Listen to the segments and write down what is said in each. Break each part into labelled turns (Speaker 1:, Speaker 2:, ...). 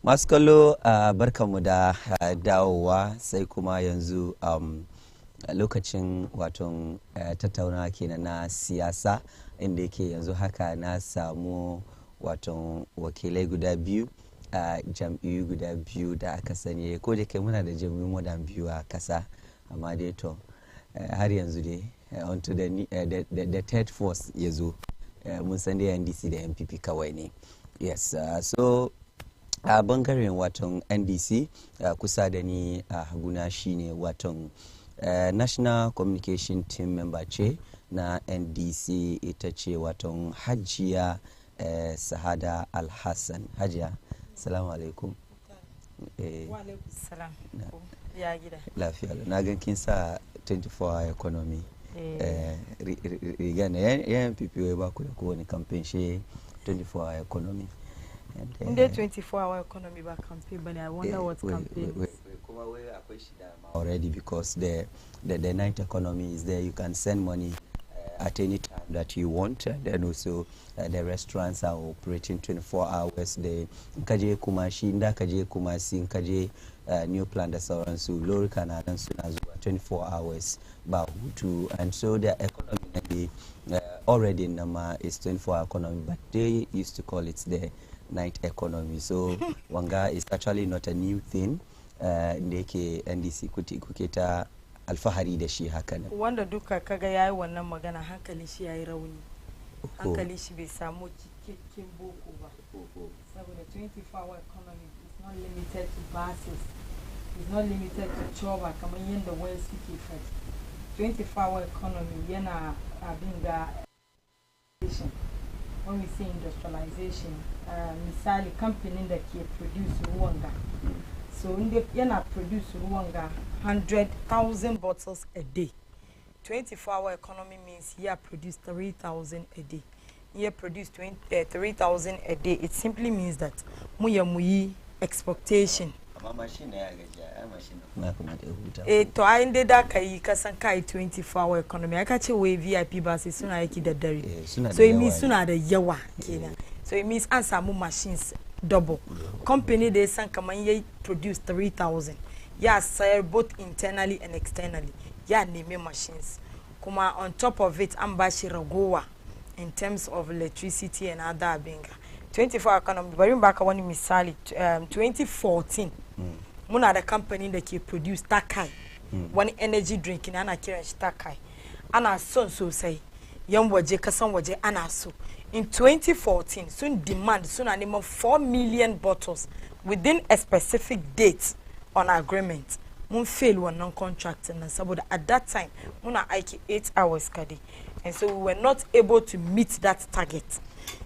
Speaker 1: Masu kallo barkanmu da dawowa sai kuma yanzu lokacin waton tattaunawa kenan na siyasa inda yake yanzu haka na samu waton wakilai guda biyu a jam'iyyu guda biyu da aka sani ko da kai muna da jam'iyyu modan biyu a kasa amma dai to har yanzu dai onto the third force ya zo mun san dai NDC da NPP kawai ne yes so a bangaren waton NDC kusa da ni a haguna shine waton national communication team member ce na NDC ita ce waton Hajiya Sahada Alhassan. Hajiya, salamu alaikum.
Speaker 2: Wa alaikum salam. Ya gida.
Speaker 1: Lafiya. Na gan kin sa 24-hour economy. Riga na yan PPO ba ku da kowane campaign shi 24-hour economy.
Speaker 2: In the 24-hour economy ba campaign, but I wonder what campaign.
Speaker 1: Already because the night economy is there. You can send money at any time that you want, and then also the restaurants are operating 24 hours. The Kaje Kumashi, Nda Kaje Kumasi, Kaje New Plan, the Sauransu, Lori Canada, 24 hours. And so the economy already in Nama is 24-hour economy, but they used to call it the night economy. So Wanga is actually not a new thing. Ndeke NDC kuketa alfahari da shi haka nan.
Speaker 2: Wanda duka kaga yayi wannan magana hankali shi yayi rauni. Hankali shi bai samu cikin boko ba. Saboda 24-hour economy is not limited to buses. It's not limited to choba kamar yanda wai suke fadi. 24-hour economy yana abin ga when we say industrialization, misali company that can produce ruwanga. So in the yana produce ruwanga 100,000 bottles a day. 24-hour economy means here produce 3,000 a day. Here produce 3,000 a day. It simply means that muyi expectation. To I ended that kai kasan kai 24-hour economy. I catch away VIP buses suna yaki da dare. So it means suna da yawa kenan. So it means answer more machines double. Company they san kaman ye produce 3,000. Yeah, sell both internally and externally. Yeah, name machines. Kuma on top of it, ambashi ragowa in terms of electricity and other binga. 24 economy. Bari back one misali 2014. Muna the company that can produce takai. One energy drink in ana kiran shi takai. Ana son so say yan waje kasan waje ana so. In 2014, soon demand soon animal 4 million bottles within a specific date on agreement. Mun fail one non-contract and saboda at that time muna aiki 8 hours kadi. And so we were not able to meet that target.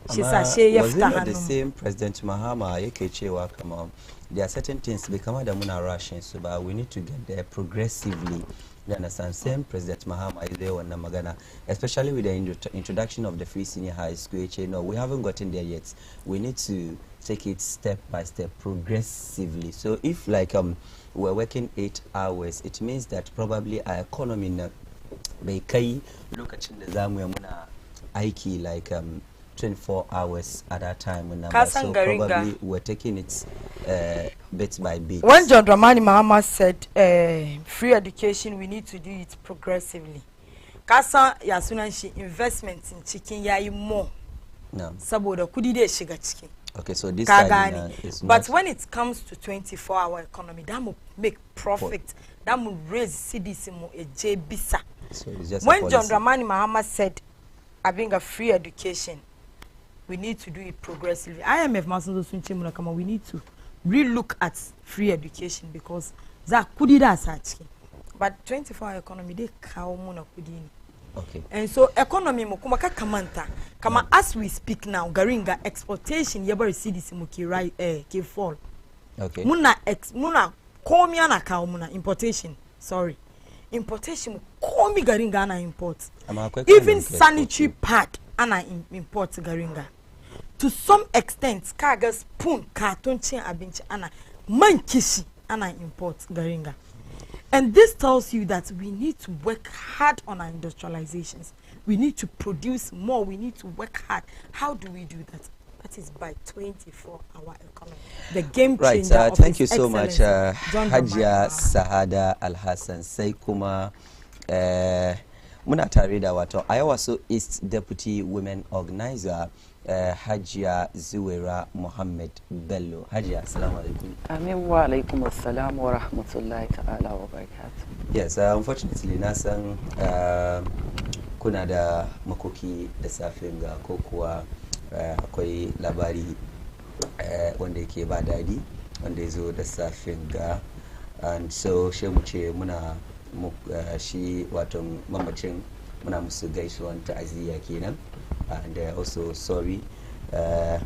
Speaker 1: Was it not the same President Mahama yake cewa kama there are certain things become da muna rushing so but we need to get there progressively. You understand? Same President Mahama is there wannan magana, especially with the introduction of the free senior high school. No, we haven't gotten there yet. We need to take it step by step, progressively. So if like we're working 8 hours, it means that probably our economy na bai kai lokacin da zamu yi muna aiki like 24 hours at a time. So probably we're taking it bit by bit.
Speaker 2: When John Dramani Mahama said free education, we need to do it progressively. Kasa yasunanshi investment in chicken yayi more.
Speaker 1: No.
Speaker 2: Saboda kudi de shiga chicken.
Speaker 1: Okay, so this time is
Speaker 2: but when it comes to 24-hour economy, that will make profit. That will raise CDC mo eje bisa.
Speaker 1: So it's just
Speaker 2: when John Dramani Mahama said having a free education, we need to do it progressively. IMF Masunzo Sunche Munakama, we need to relook at free education because za kudida sachi. But 24-hour economy they kawo muna kudini.
Speaker 1: Okay. And
Speaker 2: so economy mo kuma kamanta kama as we speak now garinga exportation yabari CDC mo ki rise ki fall.
Speaker 1: Okay.
Speaker 2: Muna komi ana kawo muna importation. Sorry. Importation mo komi garinga ana import. Even sanitary pad ana import garinga. To some extent kaga spoon carton chain abinchi ana mankishi ana import garinga. And this tells you that we need to work hard on our industrializations. We need to produce more. We need to work hard. How do we do that? That is by 24-hour economy. The game changer.
Speaker 1: Right. Thank you so much,
Speaker 2: Hajiya
Speaker 1: Sahada Alhassan. Sai kuma muna tare da wato Ayawaso East Deputy Women Organizer Hajiya Zuwaira Muhammad Bello. Hajiya, assalamu alaikum.
Speaker 3: Amin wa alaikum assalam wa rahmatullahi ta'ala wa barakatuh.
Speaker 1: Yes, unfortunately na san kuna da makoki da safin ga ko kuwa akwai labari wanda yake ba dadi wanda ya zo da safin ga, and so shi mu ce muna shi wato mamacin muna musu gaisuwan ta'aziyya kenan, and also sorry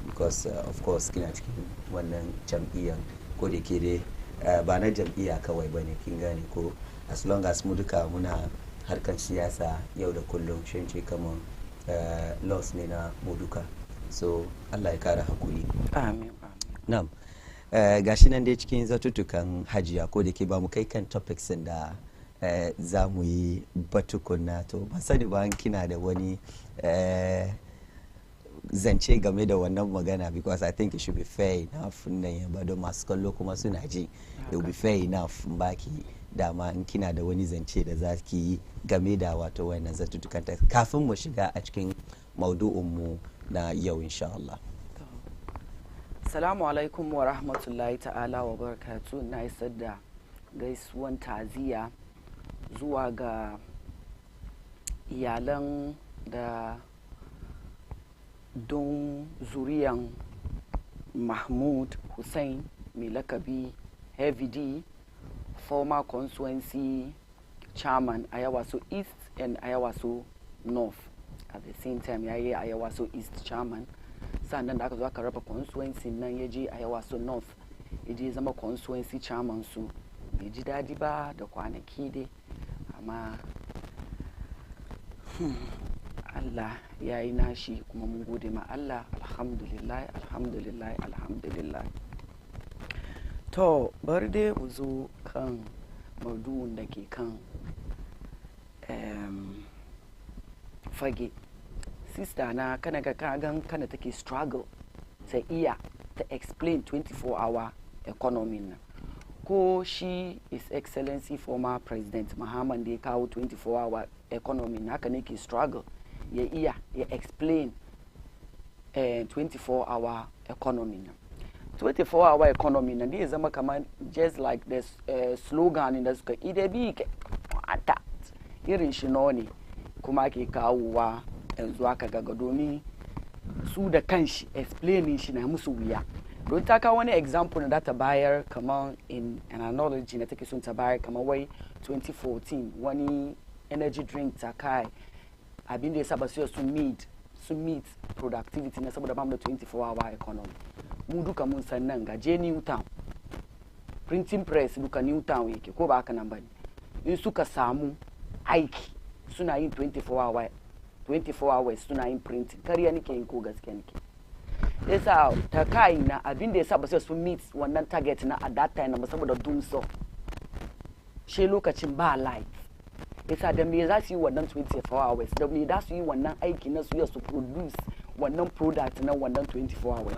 Speaker 1: because of course kina cikin wannan jam'iyyan ko da ke dai ba na jam'iyya kawai bane, kin gane ko, as long as mu duka muna harkan siyasa yau da kullum shi ce kamar loss ne na mu duka, so Allah ya kara hakuri.
Speaker 3: Amin.
Speaker 1: Na'am. Gashi nan dai cikin zatutukan Hajiya ko da ke ba mu kai kan topics da za mu yi batukuna, to ba sani ba kina da wani zance game da wannan magana, because I think it should be fair enough nan ya bado masu kallo kuma suna ji, it will be fair enough baki dama in kina da wani zance da za ki yi game da wato wannan zatutukan ta kafin mu shiga a cikin maudu'unmu na yau insha Allah.
Speaker 3: Assalamu alaikum wa rahmatullahi ta'ala wa barakatuh. Na isar da gaisuwan taziya zuwa ga iyalan da don zuriyan Mahmud Hussein mai lakabi Heavy D, former constituency chairman Ayawaso East and Ayawaso North. At the same time ya yi Ayawaso East chairman, sannan da aka zo aka raba constituency nan ya je Ayawaso North ya je zama constituency chairman su. Bai ji daɗi ba da kwanaki dai, amma Allah ya yi nashi kuma mun gode ma Allah, alhamdulillah alhamdulillah alhamdulillah. To bari dai mu zo kan maudu'un da ke kan fage. Sister na kana ga kagan kana take struggle ta iya ta explain 24-hour economy na, ko shi His Excellency former President Muhammad da ya kawo 24-hour economy na, haka ne ke struggle ya iya ya explain 24-hour economy na. 24-hour economy na zai zama kamar just like the slogan da suka ide bi ke ata irin shi ne kuma ke kawowa yanzu aka gaga, domin su da kanshi explaining shi na musu wuya. Don ta kawo wani example na ta bayar kamar in an analogy na take son ta bayar kamar wai 2014 wani energy drink ta kai abin da ya saba su meet productivity na saboda bamu da 24-hour economy. Mu duka mun san nan ga je New Town printing press duka New Town yake ko ba haka nan bane, in suka samu aiki suna yin 24 hours suna yin printing. Kariya nake yin ko gaskiya nake? Yasa ta kai na abin da yasa ba sai su meet wannan target na at that time na saboda doom so she lokacin ba light. Yasa da me za su yi wannan 24 hours, da me za su yi wannan aiki na su yi su produce wannan product na wannan 24 hours.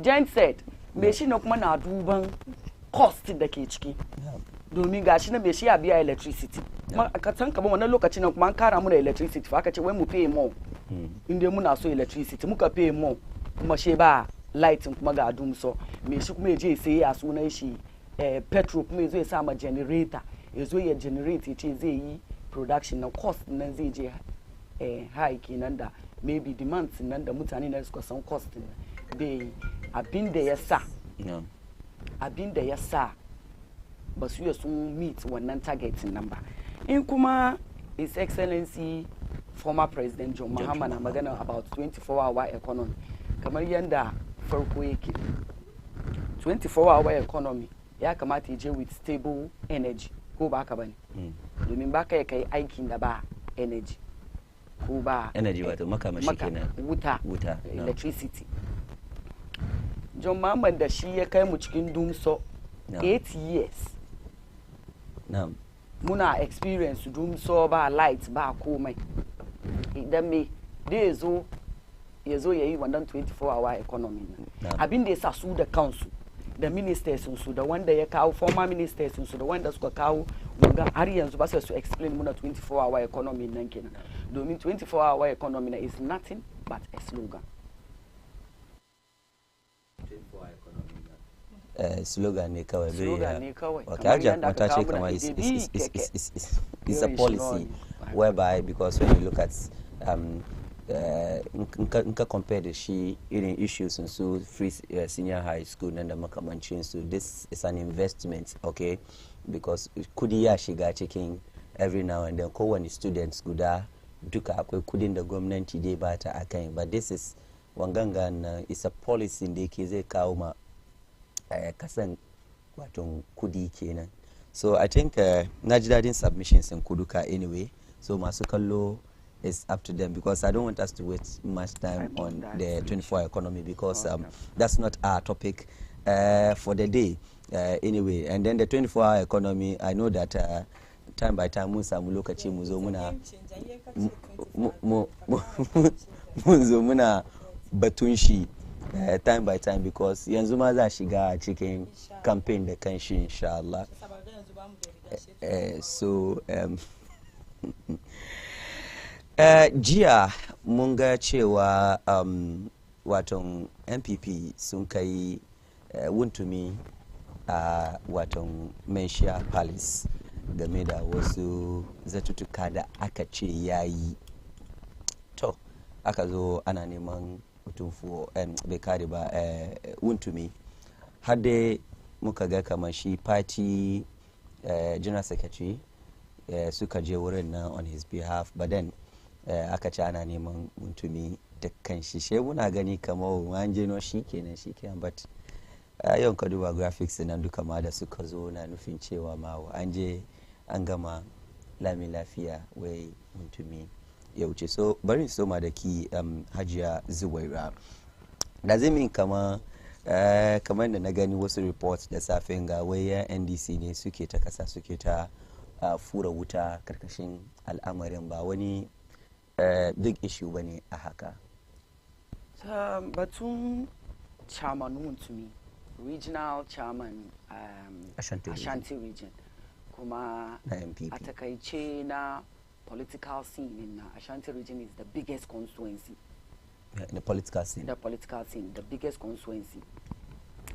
Speaker 3: Genset me shi na kuma na duban cost da ke ciki, domin gashi na me shi ya biya electricity. Ka san kamar wannan lokacin nan kuma an kara mu da electricity fa aka ce wai mu pay more inda muna so electricity muka pay more, kuma she ba light kuma ga doom so me shi kuma je sai ya sunan shi petrol kuma yazo ya sa ma generator yazo ya generate ya ce zai yi production na cost nan zai je high kenan da maybe demands nan da mutane na suka san cost bai abin da ya sa ba su yi sun meet wannan target nan ba. In kuma His Excellency former President John Mahama na magana about 24-hour economy, kamar yanda farko yake 24-hour economy ya kamata ya je with stable energy ko ba haka bane, domin ba ka kai aikin da ba energy ko ba
Speaker 1: energy wato makamashi kenan,
Speaker 3: wuta electricity. John Mahama da shi ya kai mu cikin dumso 8 years. Muna experience dumso ba light ba komai, idan me dai zo ya zo ya yi wannan 24-hour economy na abin da ya sa su da kansu da ministers su da wanda ya kawo former ministers su da wanda suka kawo wanga har yanzu ba su explain muna 24-hour economy nan kenan domin 24-hour economy na is nothing but a slogan.
Speaker 1: Slogan ne kawai.
Speaker 3: Slogan ne kawai.
Speaker 1: Okay, Hajiya mata ce kama is a policy whereby, because when you look at nka compare da shi irin issues in su free senior high school nan da makamancin su, this is an investment, okay, because kudi ya shiga cikin every now and then kowane students guda duka akwai kudin da gwamnati dai bata akan, but this is wangangan is a policy da yake zai kawo ma kasan wato kudi kenan. So I think na ji dadin submissions in kuduka anyway, so masu kallo it's up to them, because I don't want us to waste much time on the 24-hour economy, because that's not our topic for the day anyway. And then the 24-hour economy, I know that time by time mun samu lokaci mu zo muna batun shi time by time, because yanzu ma za shiga cikin campaign da kanshi insha Allah. So jiya mun ga cewa waton MPP sun kai wuntumi a waton Menshia Palace game da wasu zatutuka da aka ce yayi. To aka zo ana neman mutum bai kare ba wuntumi, har dai muka ga kamar shi party general secretary suka je wurin nan on his behalf, but then aka ce ana neman muntumi da kanshi, she muna gani kamar an je no shi kenan, but yawan ka duba graphics nan duka ma da suka zo na nufin cewa ma an je an gama lami lafiya wai muntumi ya wuce. So bari so ma da ki Hajiya Zuwaira, da zai min kamar da na gani wasu reports da safen ga wai NDC ne suke ta kasa suke ta fura wuta karkashin al'amarin, ba wani big issue bane a haka.
Speaker 3: Batun chairman wuntumi, regional chairman Ashanti region, kuma a takaice na political scene in Ashanti region is the biggest constituency.
Speaker 1: In the political scene.
Speaker 3: The biggest constituency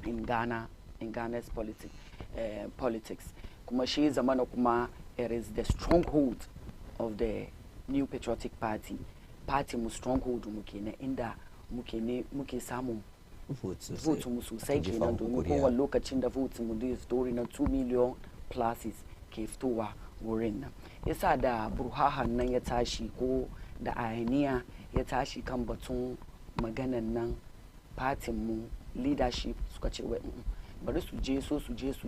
Speaker 3: in Ghana, in Ghana's politics. Kuma shi zamana kuma it is the stronghold of the New Patriotic Party. Party mu stronghold muke na inda muke samun vote mu sosai kenan, domin kowane lokacin da vote mu da story na 2 million pluses ke fitowa wurin nan. Yasa da burhahan nan ya tashi ko da ayaniya ya tashi kan batun maganan nan, party mu leadership suka ce wai bari su je su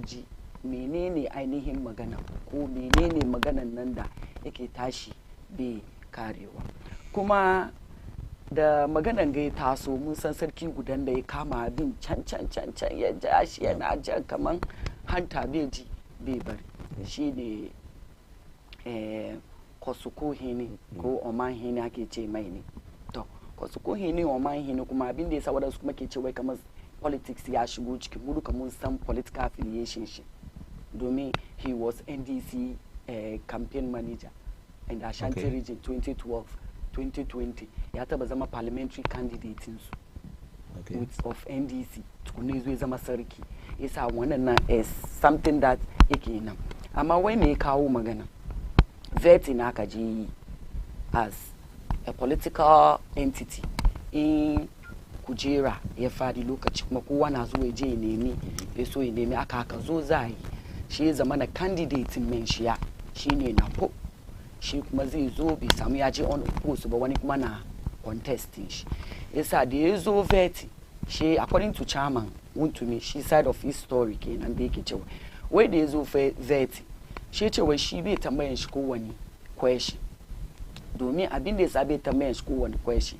Speaker 3: ji menene ainihin magana ko menene maganan nan da yake tashi bai karewa. Kuma da maganan ga ya taso mun san sarki gudan da ya kama abin can ya ja shi yana jan kaman hanta bai ji bai bari, shi ne Kosuko Hini ko Oman Hini ake ce mai ne. To Kosuko Hini Oman Hini kuma abin da ya sa wadansu kuma ke ce wai kamar politics ya shigo cikin mu duka mun san political affiliation shi, domin he was NDC campaign manager in the Ashanti region 2012-2020, ya taba zama parliamentary candidate su of NDC tukune zai zama sarki. Yasa wannan na is something that yake nan, amma wai me ya kawo magana vet in aka je as a political entity in kujera ya fadi lokaci kuma kowa na zuwa je nemi ya so ya nemi aka zo zai shi ya zama na candidate Menshia shine na po, shi kuma zai zo bai samu ya je on post ba, wani kuma na contesting shi. Yasa da ya zo vet shi according to chairman wuntumi, shi side of his story kenan da yake cewa wai da ya zo vet shi ce wai shi bai tambayan shi kowane question, domin abin da ya sa bai tambayan shi kowane question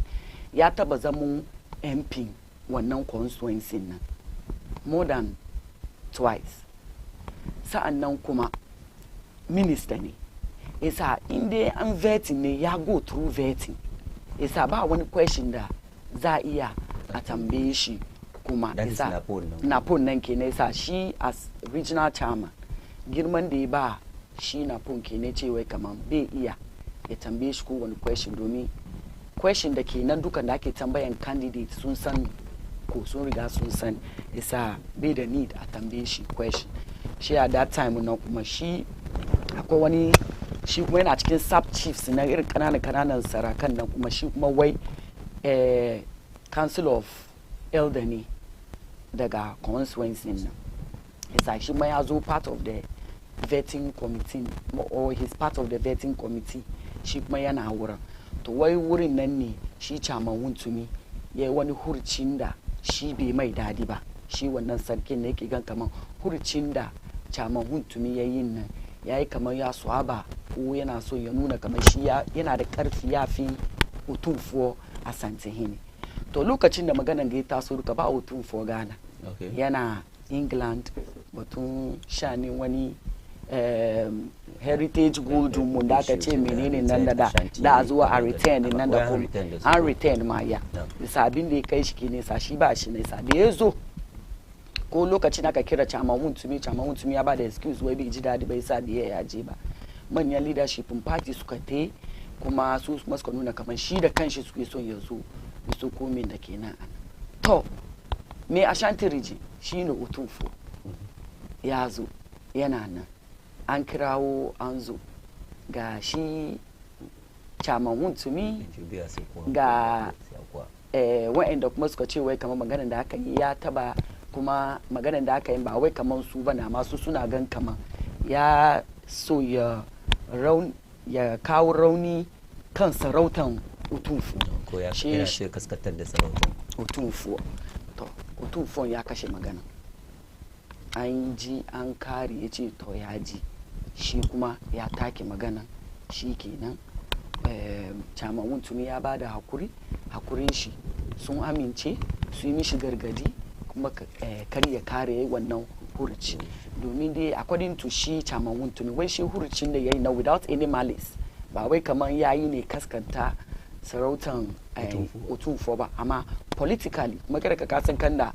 Speaker 3: ya taba zama MP wannan constituency nan more than twice, sa'annan kuma minister ne. Yasa inda an vetting ne ya go through vetting, yasa ba wani question da za iya a tambaye shi kuma isa napon nan ke nesa shi as regional chairman girman da ya ba shi napon ke ne cewa kamar bai iya ya tambaye shi kowane question domin question da ke nan dukan da ake tambayan candidate sun san ko sun riga sun san isa bai da need a tambaye shi question shi a that time na kuma shi akwai wani shi kuma yana cikin sub chiefs na irin kananan sarakan nan kuma shi kuma wai council of elder ne daga constituency nan isa shi ma ya zo part of the vetting committee or he's part of the vetting committee shi kuma yana wurin to wai wurin nan ne shi chairman wuntumi ya yi wani hurcin da shi bai mai dadi ba shi wannan sarkin ne yake gan kaman hurcin da chairman wuntumi ya yi nan ya yi kamar ya swaba ko yana so ya nuna kamar shi yana da karfi ya fi utunfuwa a santihini to lokacin da maganan ga ya taso duka ba utunfuwa Ghana yana England batun shanin wani heritage gold mun da aka ce menene nan da zuwa a return nan da kuma an return ma ya bisa abin da ya kai shi ke nesa shi ba shi nesa da ya zo ko lokacin aka kira chairman wuntumi ya ba da excuse wai bai ji dadi bai sa da ya je ba manyan leadership party suka te kuma su suka nuna kamar shi da kanshi suke son ya zo su komin da kenan to me Ashanti region shine Otunfo ya zo yana nan an kirawo an zo ga shi chairman wuntumi ga wa'anda kuma suka ce wai kamar maganar da aka yi ya taba kuma maganar da aka yi ba wai kamar su bana masu suna gan kamar ya so ya kawo rauni kan sarautan Otunfo
Speaker 1: ko ya shi kaskatar da sarautan
Speaker 3: Otunfo to Otunfo ya kashe magana an ji an kare ya ce to ya ji shi kuma ya take magana shi kenan chairman wuntumi ya ba da hakurin shi sun amince su yi mishi gargadi kuma kar ya kare wannan hurci domin dai according to shi chairman wuntumi wai shi hurcin da ya yi na without any malice ba wai kamar ya yi ne kaskanta sarautan Otunfo ba amma politically magana ka kasan kan da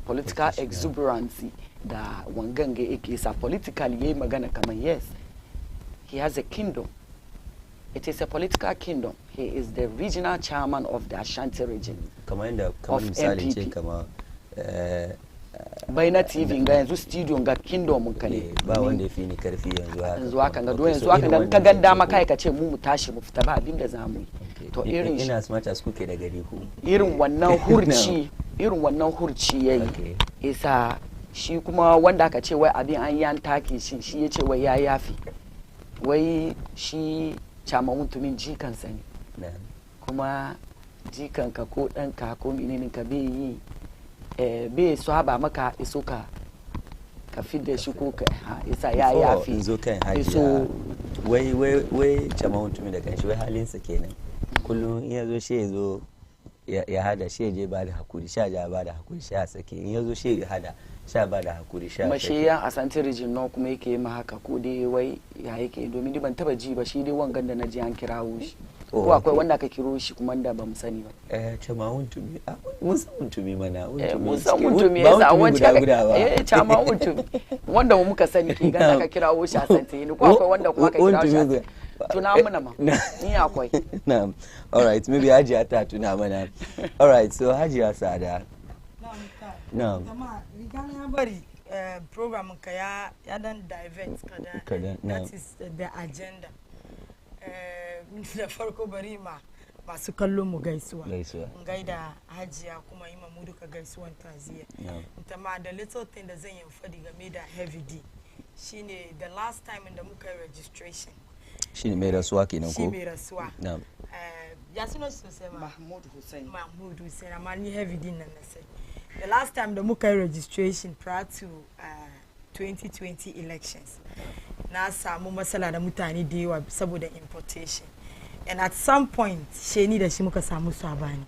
Speaker 3: political exuberance da wanganga yake sa politically yayi magana kamar yes he has a kingdom, it is a political kingdom, he is the regional chairman of the Ashanti region
Speaker 1: kamar misali ce kamar
Speaker 3: bai na TV ga yanzu studio ga kingdom ka ne
Speaker 1: ba wanda ya fi ni karfi
Speaker 3: yanzu haka ga yanzu haka ka ganda maka kai ka ce mu tashi mu fita ba abin da zamu yi to irin
Speaker 1: ina smart as kuke da gari ku
Speaker 3: irin wannan hurci yayi isa shi kuma wanda aka ce wai abin an yan take shi ya ce wai ya yafi wai shi chairman mutumin jikansa ne kuma jikanka ko ɗanka ko menene ka bai yi bai saba maka iso ka fidda shi ko ka isa ya yafi
Speaker 1: iso kan hajiya wai chairman mutumin da kanshi wai halinsa kenan kullum in ya zo shi ya zo ya hada shi ya je ba da hakuri sha ja ba da hakuri sha sake in ya zo shi ya hada sha ba da hakuri sha sake
Speaker 3: mashi ya Ashanti region no kuma yake ma haka ko dai wai ya yake domin ban taba ji ba shi dai wangan da naji an kirawo shi ko akwai wanda aka kiro shi kuma da bamu sani ba
Speaker 1: chama wuntumi mun san wuntumi mana
Speaker 3: mun san wuntumi yasa wace chama wuntumi wanda mu muka sani ke ga aka kirawo shi Ashanti ne ko akwai wanda kuma aka kirawo shi tuna mana ma ni akwai
Speaker 1: na'am all right maybe Hajiya ta tuna mana all right so Hajiya Sada na'am
Speaker 2: jama'a rigan ya bari program ka ya dan divert kada that is the agenda da farko bari masu kallon mu gaisuwa gaida Hajiya kuma yi mu duka gaisuwan taziya ita ma da little thing da zan yi fadi game da heavy D shine the last time da muka registration
Speaker 1: shine mai rasuwa kenan ko
Speaker 2: shi mai rasuwa
Speaker 1: na'am
Speaker 2: ya suna sosai Mahmud Hussein amma ni heavy din nan na sai the last time da muka registration prior to 2020 elections na samu matsala da mutane da yawa saboda importation and at some point she ni da shi muka samu sabani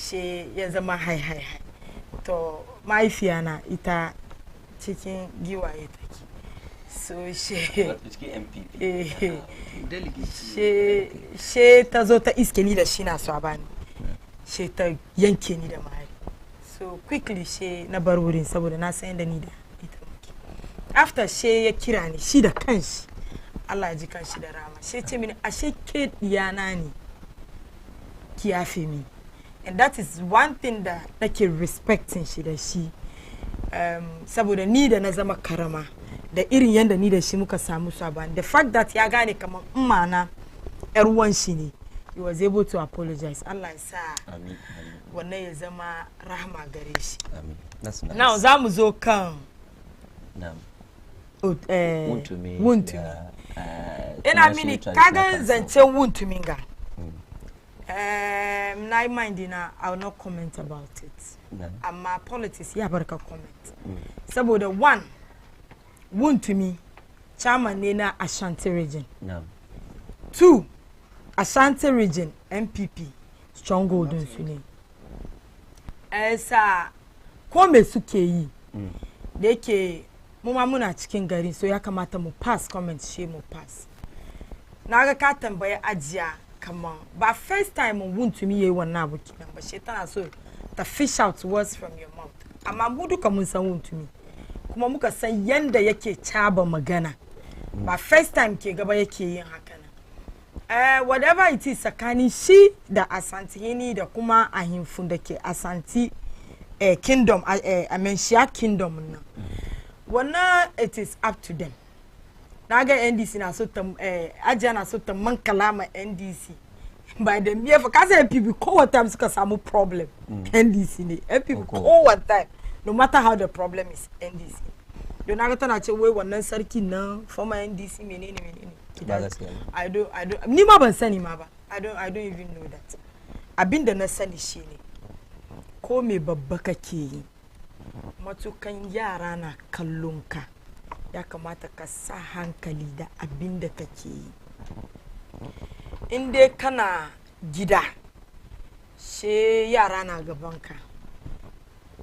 Speaker 2: she ya zama hai to mahaifiyana ita cikin giwaye take so she ta zo ta iske ni da shi na sabani she ta yanke ni da mari. So quickly she na bar wurin saboda na san yanda ni da ita muke. After she ya kira ni shi da kanshi Allah ya ji kanshi da rama. She ce mini ashe ke diyana ne ki yafe mi. And that is one thing that nake respecting shi da shi. Saboda ni da na zama karama da irin yanda ni da shi muka samu saban. The fact that ya gane kaman na yar uwan shi ne. He was able to apologize. Allah ya sa. Amin. Wannan ya zama rahma gare shi. Amin. That's nice. Now za mu zo kan.
Speaker 1: Na'am.
Speaker 2: Wuntumi. Ina mini kaga zancen wuntumi ga. Na mind na I will not comment about it. Amma politics ya barka comment. Saboda one wuntumi chairman ne na Ashanti region. Two Ashanti region MPP stronghold su ne. Sa ko me suke yi da yake mu ma muna cikin gari so ya kamata mu pass comment she mu pass. Na ga ka tambaye ajiya kaman ba first time mun wuntumi yayi wannan abu kinan ba she tana so ta fish out words from your mouth. Amma mu duka mun san wuntumi kuma muka san yanda yake caba magana. Ba first time ke gaba yake yin haka nan. Whatever it is sakani shi da Asante Hini da kuma ahimfun da ke Asante kingdom Amenshia kingdom nan. Wannan it is up to them. Naga NDC na so tam ajiya na so tam man kalama NDC. By the mere for cause people ko what time suka samu problem NDC ne. People ko what time no matter how the problem is NDC. Don naga tana ce wai wannan sarki nan former NDC menene. I don't ni ma ban sani ma ba. I don't even know that. Abinda na sani shine ko me babba kake yi matukan yara na kallon ka ya kamata ka sa hankali da abinda kake yi. Inde kana gida she yara na gaban ka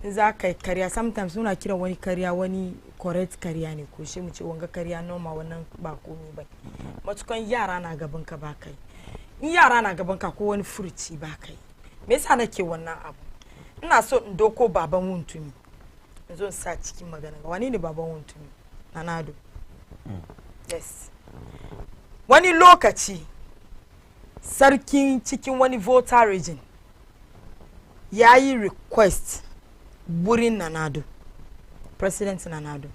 Speaker 2: za ka yi kariya sometimes suna kira wani kariya wani correct kariya ne ko shi mu ce wanga kariya normal wannan ba komai ba. Matukan yara na gaban ka ba kai. In yara na gaban ka ko wani furuci ba kai. Me yasa nake wannan abu? Ina so in doko baban wuntumi. In zo sa cikin magana. Wani ne baban wuntumi? Nanado. Yes. Wani lokaci sarkin cikin wani voter region yayi request burin Nanado. President Nanado.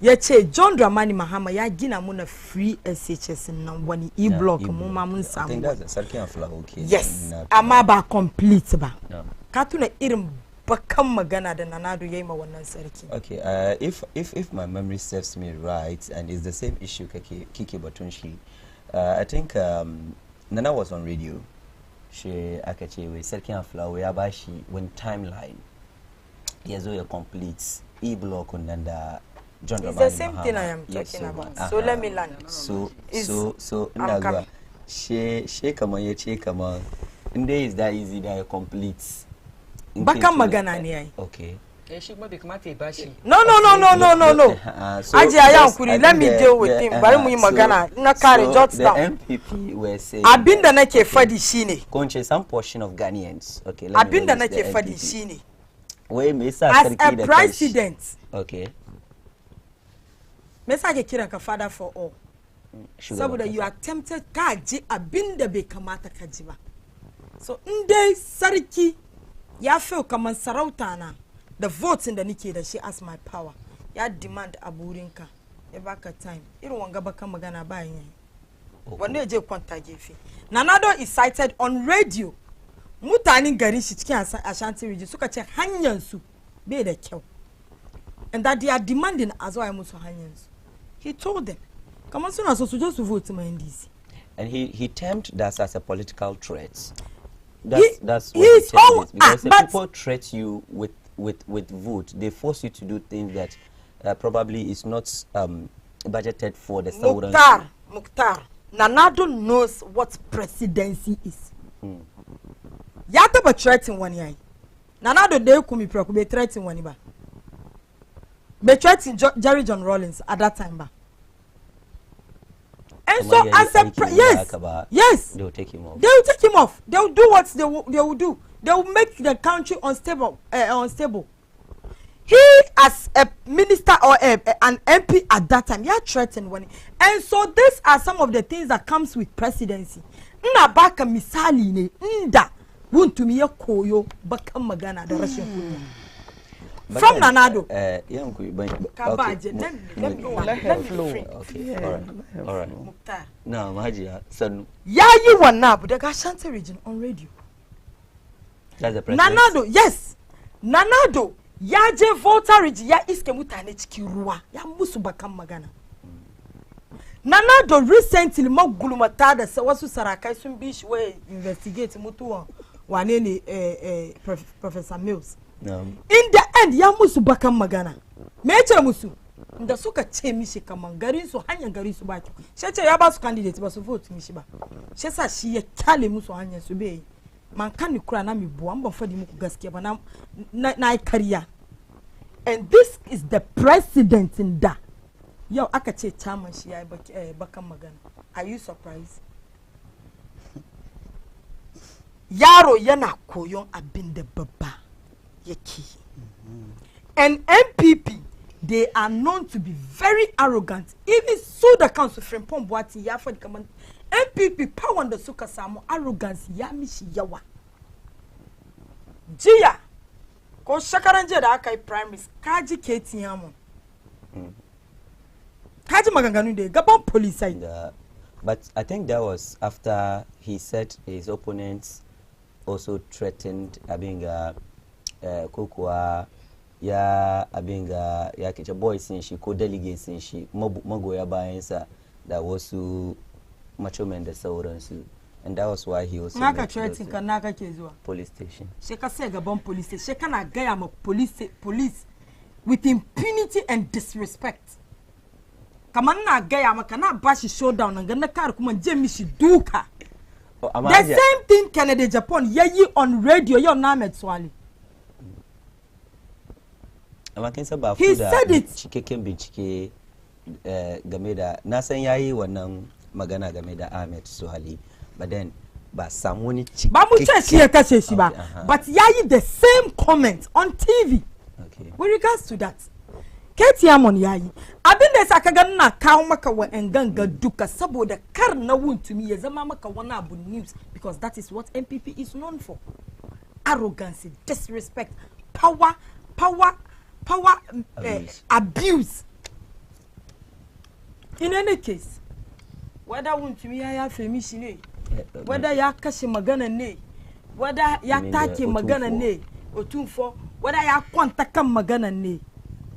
Speaker 2: Ya ce John Dramani Mahama ya gina muna free SHS nan wani e-block mu ma mun samu.
Speaker 1: I think that's sarkin Aflahu ke.
Speaker 2: Yes. Amma ba complete ba. Ka tuna irin bakan magana da Nanado yayi ma wannan sarki.
Speaker 1: Okay, if my memory serves me right and it's the same issue kike batun shi. I think Nana was on radio. She aka ce wai sarkin Aflahu ya bashi one timeline. Ya zo ya complete e-block nan da John Dramani Mahama.
Speaker 2: It's the same thing I am talking about. So let me learn.
Speaker 1: So ina zuwa she kaman ya ce kaman inda is that easy da ya complete.
Speaker 2: Bakan magana ne yayi.
Speaker 1: Okay.
Speaker 3: Shi kuma bai kamata ya bashi.
Speaker 2: No. Ajiya ya hankuri, let me deal with him. Bari mu yi magana. Na kare jot down.
Speaker 1: The MPP were saying
Speaker 2: abinda nake fadi shine.
Speaker 1: Konche some portion of Ghanaians. Okay,
Speaker 2: abinda nake fadi shine.
Speaker 1: Wai me yasa
Speaker 2: as
Speaker 1: sarki da
Speaker 2: a president.
Speaker 1: Okay.
Speaker 2: Me yasa ke kiran ka father for all? Saboda you are tempted ka ji abinda bai kamata ka ji ba. So inde sarki ya feel kaman sarauta na the votes da nike da shi as my power. Ya demand aburinka. Ya baka time. Irin wanga baka magana ba yin. Wanda je kwanta gefe. Nanado is cited on radio. Mutanen garin shi cikin Ashanti region suka ce hanyar su bai da kyau. And that they are demanding as well musu hanyar su. He told them, "Kaman suna so su just vote my NDC."
Speaker 1: And he termed that as a political threat.
Speaker 2: That's
Speaker 1: what he termed it. Because if people threat you with vote, they force you to do things that probably is not budgeted for the Southern.
Speaker 2: Mukhtar, Nanado knows what presidency is. Ya taba threaten wani yayi. Nanado dey kumi preku be threaten wani ba. Be threaten Jerry John Rawlings at that time ba. And so as a yes,
Speaker 1: they will take him off.
Speaker 2: They will take him off. They will do what they will do. they will make the country unstable. He, as a minister or an MP at that time, he had threatened one. And so these are some of the things that comes with presidency. Baka misali ne nda wuntu mi yakoyo baka magana da rashin kunya. From Nanado.
Speaker 3: Let her flow.
Speaker 1: Okay, all right. Now, Mahajia, son.
Speaker 2: You one now, but the Ashanti region on radio.
Speaker 1: That's the president.
Speaker 2: Nanado, yes. Nanado. Ya je voter region ya iske mutane cikin ruwa ya musu bakan magana. Nanado recently magulmata da wasu sarakai sun bi shi wai investigate mutuwan wane ne Professor Mills. In the end ya musu bakan magana. Me ce musu? Da suka ce mishi kaman garin su hanyar gari su baki. She ce ya ba su candidate ba su vote mishi ba. She sa shi ya kyale musu hanyar su bai. Man kan ni kura na mi buwa ban fadi muku gaskiya ba na kariya. And this is the president in da. Yo aka ce chairman shi yayi bakan magana. Are you surprised? Yaro yana koyon abin da babba yake. And MPP, they are known to be very arrogant. Even so the council from Pomboati ya for the command MPP power da suka samu arrogance ya mishi yawa. Jiya ko shakaran jiya da aka yi primaries kaji keti yamu. Kaji maganganu da gaban police.
Speaker 1: But I think that was after he said his opponents also threatened abinga kokwa ya abinga ya kicha boys sin shi ko delegates sin shi magoya bayan sa da wasu macho men da sauransu, and that was why he also
Speaker 2: naka threatening kan naka ke zuwa
Speaker 1: police station.
Speaker 2: She ka sai gaban police station, she kana gaya ma police with impunity and disrespect. Kaman na gaya maka na bashi showdown nan ga na kar kuma je mishi duka. The same thing Canada Japan yayi on radio yo na Metswali. He said it.
Speaker 1: Cikakken bincike game da na san yayi wannan magana game da Ahmed Suhali, but then ba samu wani cikakken
Speaker 2: ba mu ce shi ya kashe shi ba, but yayi the same comment on TV.
Speaker 1: Okay.
Speaker 2: With regards to that, Ketiamon yayi abin da yasa ka ga na kawo maka wa enganga duka saboda kar na wuntumi ya zama maka wani abu news, because that is what MPP is known for. Arrogance, disrespect, power abuse. In any case, whether wuntumi ya femishi ne, whether ya kashe magana ne, whether ya take magana ne, otunfo, whether ya kwanta kan magana ne,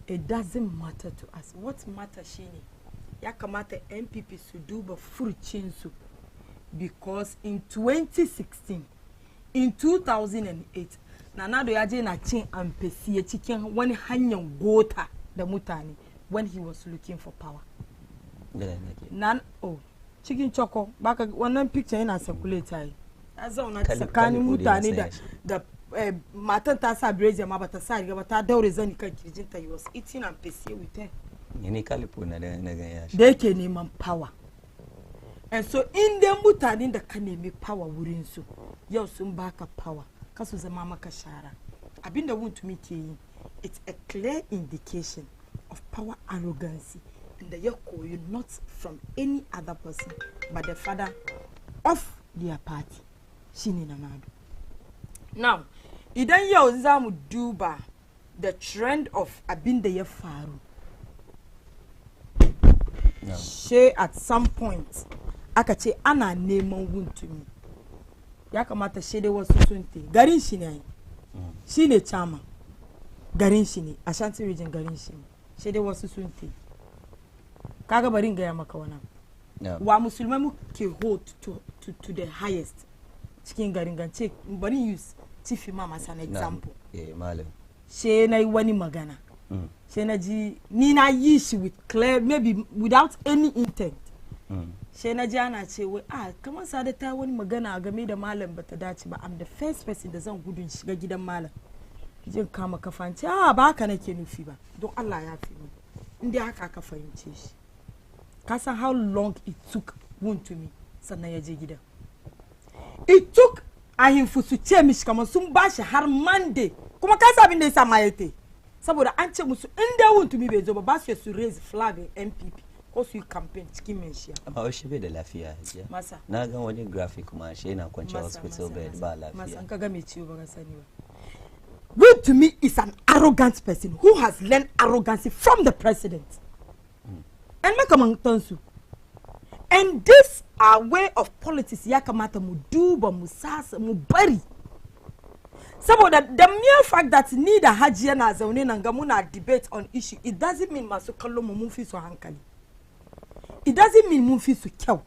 Speaker 2: it doesn't matter to us. What matters shine ya kamata MPP su duba furcin su, because in 2016, in 2008, Nanado ya je na cin amfesiye cikin wani hanyar gota da mutane when he was looking for power. Cikin choko baka wannan picture yana circulate ai. Ya zauna tsakanin mutane da matan ta sa brazier ma bata sa riga ba ta daure zani kan kirjinta, he was eating amfesiye with her.
Speaker 1: Ni kalipo na ga ya shi.
Speaker 2: Da yake neman power. And so in the mutanen da ka nemi power wurin su, yau sun baka power, kasu zama maka shara. Abinda wuntumi ke yi, it's a clear indication of power arrogance in the Yoko, not from any other person but the father of their party, Shini Nanado. Now, idan yau zamu duba the trend of abinda ya faru. No. She at some point aka ce ana neman wuntumi. Ya kamata she dai wasu sunte garin shi ne. Shi ne chama. Garin shi ne, Ashanti region garin shi ne. She dai wasu sunte. Kaga barin ga ya maka wana. No. Wa musulmai mu ke hold to the highest. Cikin garin gance bari use Chief Imam as an example.
Speaker 1: Yeah, malam.
Speaker 2: She na yi wani magana. She na ji ni na yi shi with clear, maybe without any intent. She na ji ana ce wai kamar Sada ta wani magana game da malam bata dace ba, I'm the first person da zan gudun shiga gidan malam. Jin kama kafanci ba haka nake nufi ba. Don Allah ya fi ni. Inda haka ka fahimce shi. Ka san how long it took Wuntumi sannan ya je gidan. It took ahimfu su ce mishi kamar sun bashi har Monday kuma ka sabin da yasa mayete saboda an ce musu inda wuntumi bai zo ba su su raise flag MPP ko su yi campaign cikin menshiya
Speaker 1: amma shi bai da lafiya hajiya
Speaker 2: masa
Speaker 1: na ga wani graphic kuma shi yana kwance hospital bed ba lafiya
Speaker 2: masa an kaga mai ciwo ba ka sani ba. Good to me is an arrogant person who has learned arrogancy from the president. And makamantansu. And this our way of politics ya kamata mu duba mu sasa mu bari. Saboda the mere fact that ni da Hajiya na zaune nan ga muna debate on issue, it doesn't mean masu kallo mu mun fi su hankali. It doesn't mean mun fi su kyau.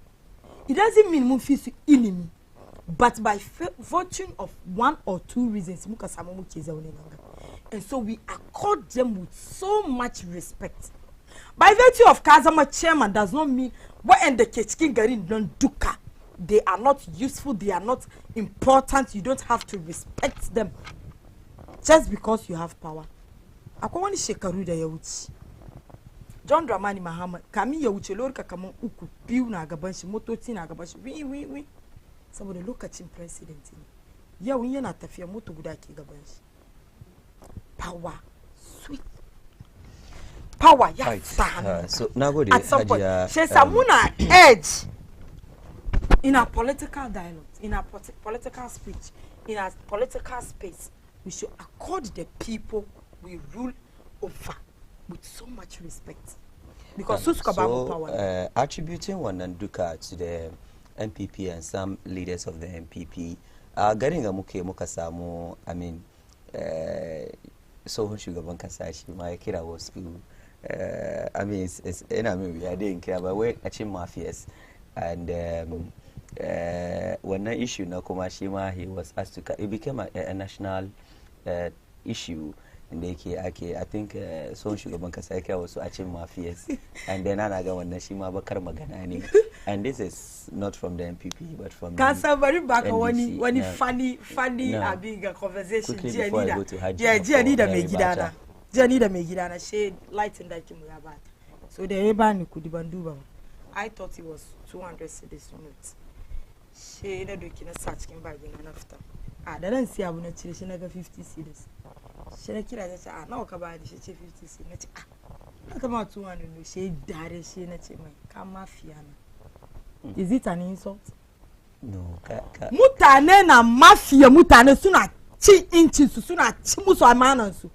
Speaker 2: It doesn't mean mun fi su ilimi. But by virtue of one or two reasons muka samu muke zaune nan ga. And so we accord them with so much respect. By virtue of Kazama chairman does not mean when the cikin garin don duka. They are not useful, they are not important, you don't have to respect them just because you have power. Akwai wani shekaru da ya wuce John Dramani Mahama kamin ya wuce lorka kaman uku biyu na gaban shi motoci na gaban shi wi saboda lokacin president ne yau yana tafiya moto guda ke gaban shi. Power sweet power ya sa
Speaker 1: so nagode
Speaker 2: Hajiya she samuna edge in our political dialogue, in our political speech, in our political space. We should accord the people we rule over with so much respect because so
Speaker 1: power. Attributing one and duka to the MPP and some leaders of the MPP, garinga muka samu, I mean, so shugaban kasa shi ma ya kira wasu, I mean, it's we are doing kira but we're actually mafias and when the issue na kuma shi ma he was asked to it became a national issue and I think son shugaban kasa ya kira wasu a cin mafias and then ana ga wannan shi ma bakar magana ne and this is not from the MPP but from
Speaker 2: Kasa bari baka wani funny abinga conversation jiya da mai gidana jiya da mai gidana she lighting da kimu ya bata so da ya bani kudi ban duba I thought it was 200 cedis on it she na doki na sa cikin bagi na fita a da ran siya abu na cire shi na ga 50 cedis she na kira ta ce a nawa ka bani shi ce 50 cedis na ce na kama 200 no she dare shi na ce mai ka mafiya na is it an insult
Speaker 1: no
Speaker 2: mutane na mafia mutane suna ci incin su suna ci musu amanan su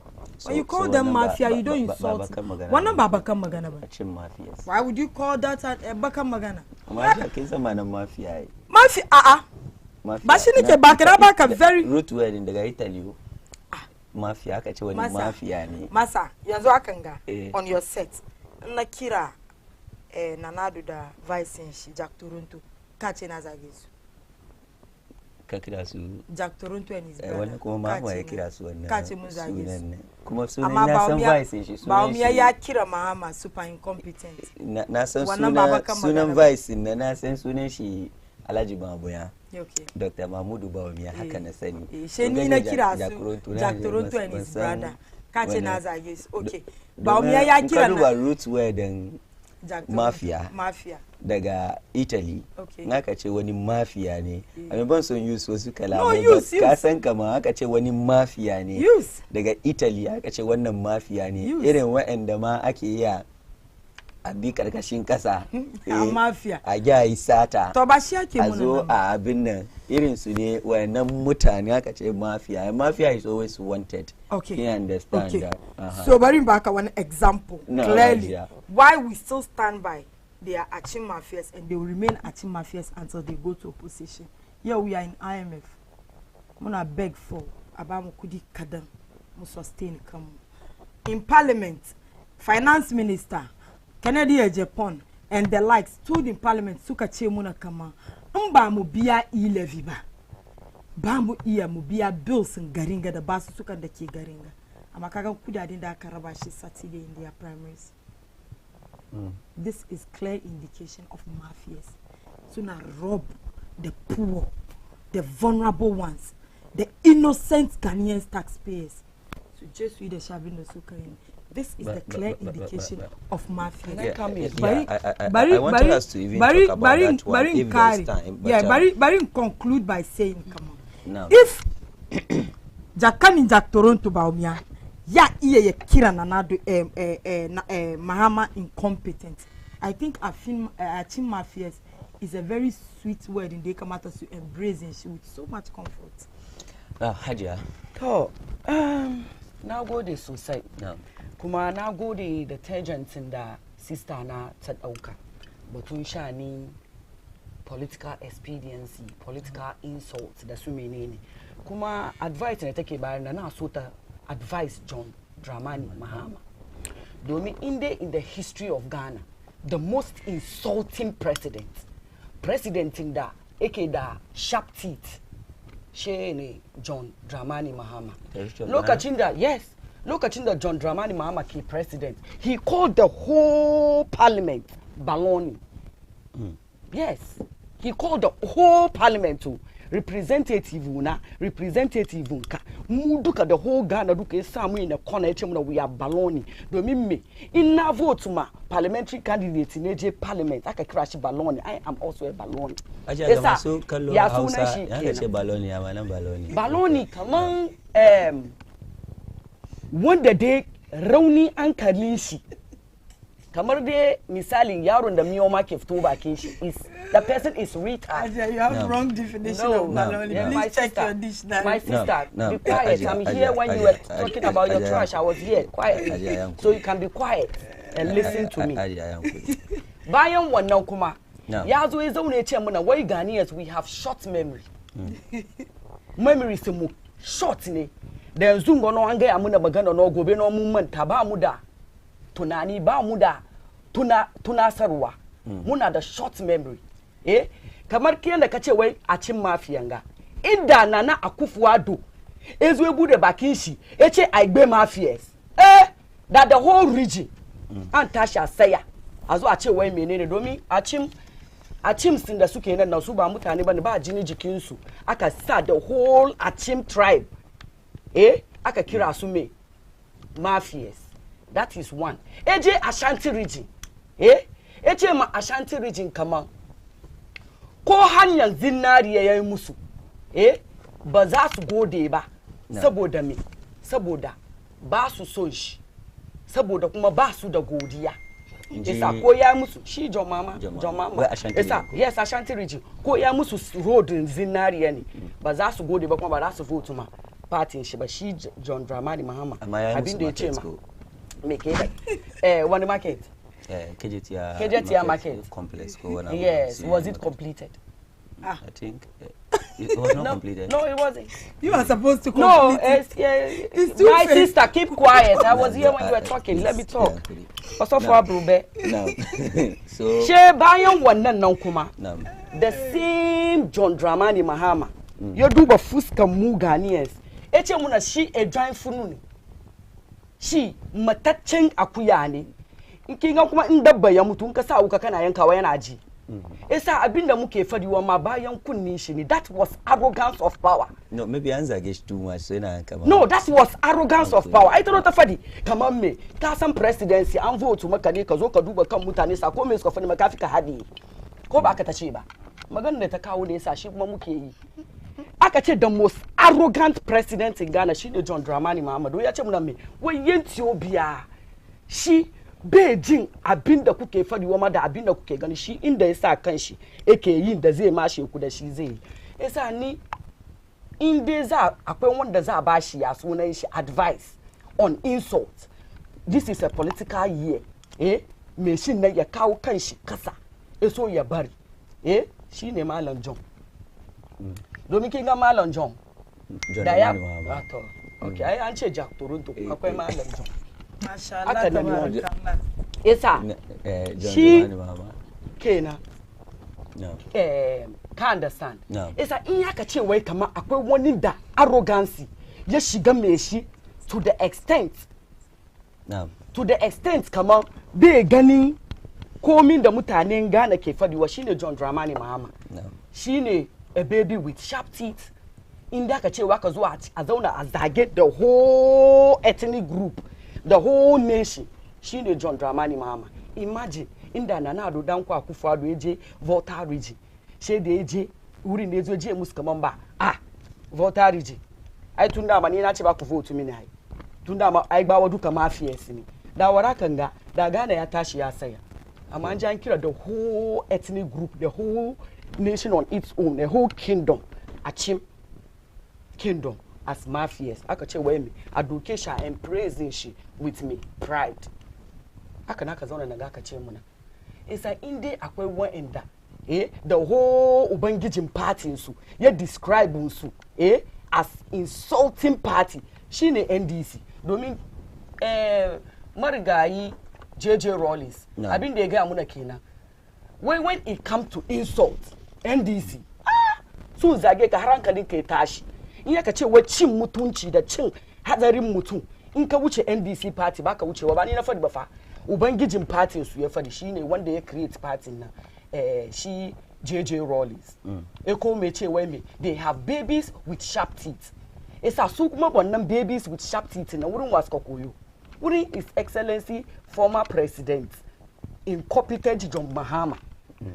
Speaker 2: when you call them mafia you don't insult wannan ba bakan magana ba
Speaker 1: cin mafias
Speaker 2: why would you call that a bakan magana
Speaker 1: amma kin san manan mafia
Speaker 2: mafi ba shi nake bakara baka very
Speaker 1: root word daga Italy mafia aka ce wani mafia ne
Speaker 2: masa yanzu akan ga on your set na kira Nanadu da vice shi Jack Toronto ka ce na zage su
Speaker 1: ka kira su
Speaker 2: Jack Toronto and his brother
Speaker 1: wannan kuma mama ya kira su wannan
Speaker 2: ka ce mun zage su
Speaker 1: kuma sunan na san vice shi
Speaker 2: sunan shi ya kira Mahama super incompetent
Speaker 1: na san sunan vice na san sunan shi Alhaji Babuya Dr. Mahmudu Bawumia haka na sani
Speaker 2: she ni na kira su Jack Toronto and his brother ka ce na zage su okay Bawumia ya kira
Speaker 1: na root word and mafia daga Italy naka ce wani mafia ne a ban son use wasu kalamai ka san kama aka ce wani mafia ne daga Italy aka ce wannan mafia ne irin waɗanda ma ake yi a bi karkashin kasa
Speaker 2: a mafia
Speaker 1: a gyayi sata
Speaker 2: to ba shi yake mun
Speaker 1: a zo a abin nan irin su ne wayannan mutane aka ce mafia is always wanted.
Speaker 2: Okay.
Speaker 1: You understand that?
Speaker 2: So bring back one example clearly why we still stand by they are Achim mafias and they will remain Achim mafias until they go to opposition. Here we are in IMF. Muna beg for abamu kudi kadam mu sustain come in parliament. Finance minister Kennedy Japan and the likes stood in parliament suka ce muna kama mba mu biya e-levy ba mu iya mu biya bills garinga da basu suka da ke garinga amma kaga kudaden da aka raba shi Saturday in their primaries. This is clear indication of mafias suna rob the poor, the vulnerable ones, the innocent Ghanaian taxpayers. So just with the shabin the suka in this is the clear indication of mafia.
Speaker 1: I wanted us to even talk about that one if there's time.
Speaker 2: Bari conclude by saying, come on, if jakani jak Toronto baumia ya iye kira nanado Mahama incompetent. I think Achim Mafias is a very sweet word in the Kamata to embrace and with so much comfort.
Speaker 1: Hadia.
Speaker 3: To now go the society. No. Kuma now go the detergents in the sister na Tadauka. But unshani political expediency, political insults, the sumini. Kuma advice na take by na sota advice John Dramani Mahama. Domi in the history of Ghana, the most insulting president in da eke da sharp teeth. Shene John Dramani Mahama. Look at John Dramani Mahama key president. He called the whole parliament baloney. Yes, he called the whole parliament to representative unka muduka the whole Ghana duka samu in a corner we are baloney. Do me in na vote ma parliamentary candidate in AJ parliament I can crash baloney. I am also a baloney. Baloney come on one the day rauni ankalin shi kamar dai misali yaron da miyoma ke fito bakin shi is the person is retarded.
Speaker 2: You have wrong definition of baloney.
Speaker 3: Yeah,
Speaker 2: please check your dictionary.
Speaker 3: My sister, be quiet. I'm here when you were talking about your trash. I was here quiet, so you can be quiet and listen to me. Bayan wannan kuma ya zo ya zaune ce muna wai Ghanaians we have short memory. Memory sai mu short ne da yanzu ngono an ga muna magana no gobe no mun manta ba mu da tunani ba mu da tunasarwa muna da short memory kamar kiyan da kace wai a cin mafiyanga inda Nana Akufo-Addo ezo ebu da bakin shi yace aigbe mafias that the whole region an tashi saya azo a ce wai menene domin a cim sin da suke nan na su ba mutane bane ba jini jikin su aka sa the whole Achim tribe aka kira su me mafias. That is one. Eje Ashanti region. Eje ma Ashanti region kama. Ko hanyar zinariya yayi musu. Ba za su gode ba. Saboda me? Saboda ba su son shi. Saboda kuma ba su da godiya. Isa ko ya musu shi John Mama. Isa yes Ashanti region. Ko ya musu road zinariya ne. Ba za su gode ba kuma ba za su vote ma party shi ba shi John Dramani Mahama. Abin da yace ma. Make it one market KJTR market
Speaker 1: complex.
Speaker 3: Yes, was it completed?
Speaker 1: I think it was not completed.
Speaker 3: No, it wasn't.
Speaker 2: You are supposed to complete.
Speaker 3: No, my sister, keep quiet. I was here when you were talking. Let me talk. Also for Brube.
Speaker 1: No. So
Speaker 3: she bayan wannan nan kuma. The same John Dramani Mahama. You do ba fuska mu Ghanaians. Eche muna shi a giant fununi. Shi mataccen akuya ne in kin ga kuma in dabba ya mutu in ka sa uka kana yankawa yana ji yasa abinda muke fadiwa ma bayan kunnin shi ne. That was arrogance of power.
Speaker 1: No, maybe an zage too much so yana kama.
Speaker 3: No, that was arrogance of power. Ai tano ta fadi kamar me ka san presidency an vote maka ne ka zo ka duba kan mutane sa ko me suka fadi maka fika hadi ko ba ka tace ba magana da ta kawo da yasa shi kuma muke yi. Aka ce the most arrogant president in Ghana shi ne John Dramani Mahama. Ya ce muna me wai yanti obiya shi Beijing abinda kuke fadi wa ma da abinda kuke gani shi inda yasa kanshi yake yin da zai mashe ku da shi zai yasa ni inda za akwai wanda za ba shi ya sunan shi advice on insult. This is a political year me shi ne ya kawo kanshi kasa so ya bari shi ne Malam John. Domin kin ga Malam John da ya to okay ai an ce Jack Toronto akwai Malam John.
Speaker 2: Masha Allah tabarakallah.
Speaker 3: Yasa shi kenan
Speaker 1: no
Speaker 3: ka understand
Speaker 1: no.
Speaker 3: Yasa in ya ka ce wai kamar akwai wani da arrogance ya shiga me shi to the extent kamar bai gani komin da mutanen Ghana ke fadiwa shine John Dramani Mahama. Shine a baby with sharp teeth. Inda ka ce waka zo a zauna a zage the whole ethnic group, the whole nation. Shine John Dramani Mahama. Imagine inda Nana Akufo-Addo eje Volta region. She da eje wurin da eje musu kaman ba votariji ai tunda ma ni na ce ba ku vote mini ai tunda ma ai ba wa duka mafias ne da wara kanga da Ghana ya tashi ya saya amma an ji an kira the whole ethnic group the whole nation on its own the whole kingdom achim kingdom as mafias aka ce wai me education and praising she with me pride aka naka zauna na ga ka ce muna isa inde akwai wa'anda the whole ubangijin party su ya describe su as insulting party shine NDC domin marigayi JJ Rawlings abin da ya ga muna kenan when it come to insult NDC su zage ka har hankalin ka ya tashi in yaka ce wai cin mutunci da cin hadarin mutum in ka wuce NDC party baka wucewa ba ni na fadi ba fa ubangijin party su ya fadi shine wanda ya create party na she JJ Rawlings eko me ce wai me they have babies with sharp teeth isa su kuma wannan babies with sharp teeth na wurin wasu koyo wurin His Excellency former president incompetent John Mahama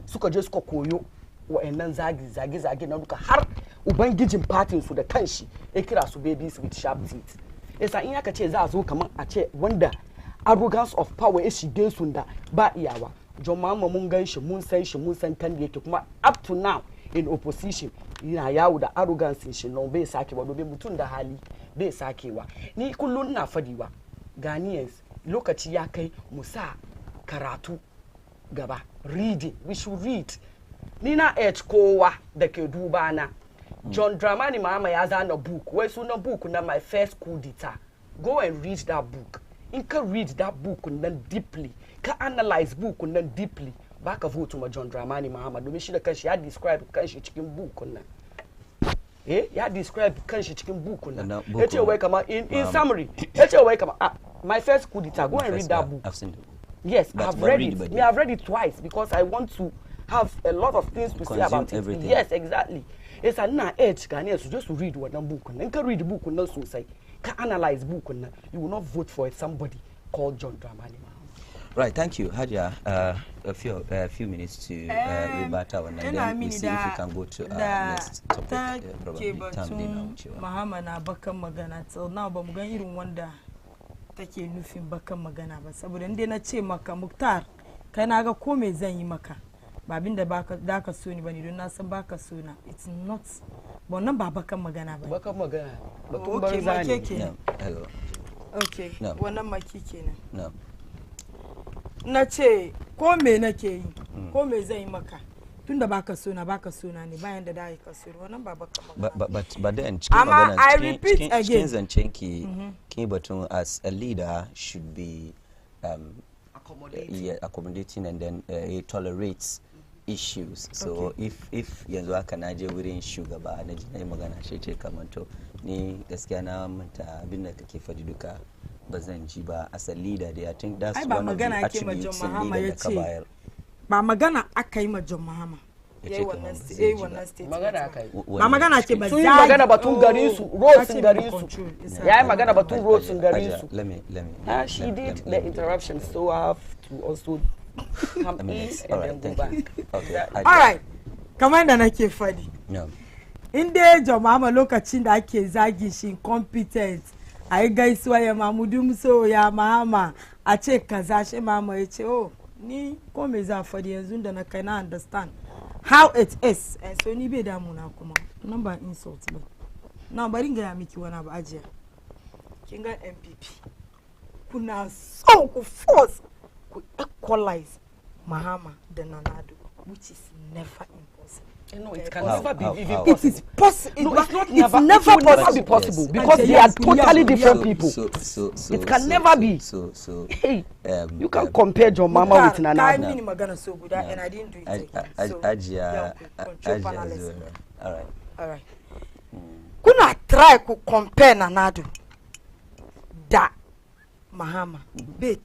Speaker 3: suka je suka koyo wa'annan zage na duka har ubangijin party su da kanshi ya kira su babies with sharp teeth isa in aka ce za a zo kaman a ce wanda arrogance of power ya shige su da ba iyawa John Mahama mun gan shi mun san kan da yake kuma up to now in opposition yana yawo da arrogance shi non bai sake ba domin mutum da hali bai sakewa ni kullun na fadiwa Ghanaians lokaci ya kai mu sa karatu gaba reading we should read ni na kowa da ke duba na John Dramani Mahama ya zana book wai sunan book na my first coup d'etat go and read that book in ka read that book nan deeply ka analyze book nan deeply baka vote ma John Dramani Mahama domin shi da kanshi ya describe kanshi cikin book nan ya describe kanshi cikin book nan yace wai kama in summary yace wai kama my first coup d'etat go and read that book.
Speaker 1: I've seen it.
Speaker 3: Yes, I've read it. Me, I've read it twice because I want to have a lot of things to say about
Speaker 1: everything.
Speaker 3: it. Yes, exactly. It's an age Ghanaians so just to read one book and can read the book and so say can analyze book and you will not vote for somebody called John Dramani Mahama.
Speaker 1: Right, thank you, Hadia. A few minutes to rebut our and then we see if we can go to next topic. Probably
Speaker 2: Mahama na bakan magana till now ba mu gan irin wanda take nufin bakan magana ba saboda inda na ce maka Muktar kai na ga ko me zan yi maka ba abinda baka da ka so ni bane don na san baka so na it's not wannan ba bakan magana ba
Speaker 3: bakan magana
Speaker 2: batun banza ne.
Speaker 1: Hello.
Speaker 2: Okay, wannan maki kenan.
Speaker 1: No.
Speaker 2: Na ce ko me nake yi ko me zan yi maka tunda baka so na ne bayan da dai ka so wannan ba bakan magana
Speaker 1: but then I repeat again kin batun as a leader should be accommodating and then tolerates issues. So if yanzu haka na je wurin shugaba na ji na yi magana shi ce kamar to ni gaskiya na manta abin da kake faɗi duka ba zan ji ba as a leader I think that's one of the attributes in leader da ka bayar.
Speaker 2: Ba magana aka yi ma John Mahama wannan state
Speaker 3: magana aka yi
Speaker 2: ba magana ce ba
Speaker 3: sun yi magana batun garin su rosin garin su ya yi magana batun rosin garin su
Speaker 1: let me
Speaker 3: she did the interruption so I have to also come in and then go back.
Speaker 1: Okay.
Speaker 2: All right, kamar da nake fadi inda John Mahama lokacin da ake zagi shi incompetent ai gaisuwa ya Mamudu Muso ya Mahama a ce kaza shi Mahama ya ce oh ni ko me za fadi yanzu da na kai na understand how it is and so ni bai damu na kuma nan ba insult ba na bari ga miki wani abu ajiya kin ga MPP kuna so ku force ku equalize Mahama da Nanado which is never impossible.
Speaker 3: No, it can never be even
Speaker 2: possible. It is possible.
Speaker 3: No, it's not never. It will never be possible
Speaker 1: yes.
Speaker 3: because they are totally different people.
Speaker 1: So
Speaker 3: it can never be. Hey, you can compare John Mahama with Nana.
Speaker 2: I mean, magana so good, and I didn't do it. All right. Kuna try to compare Nanado da Mahama.
Speaker 1: But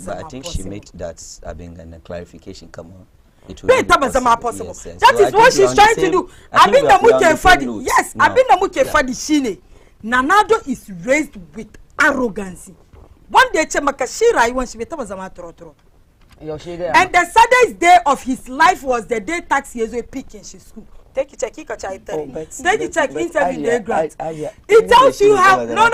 Speaker 1: I think she made that a clarification. Come on.
Speaker 2: Be tabazama possible. Yes, that is what she's trying to do. Abinda muke fadi. Yes, abinda muke fadi shine Nanado is raised with arrogance. One day che maka shi rayuwan shi be tabazama toro. And the saddest day of his life was the day taxi yezo pick in his school. Take it check, take it check interview they grant.
Speaker 1: It
Speaker 2: tells you how no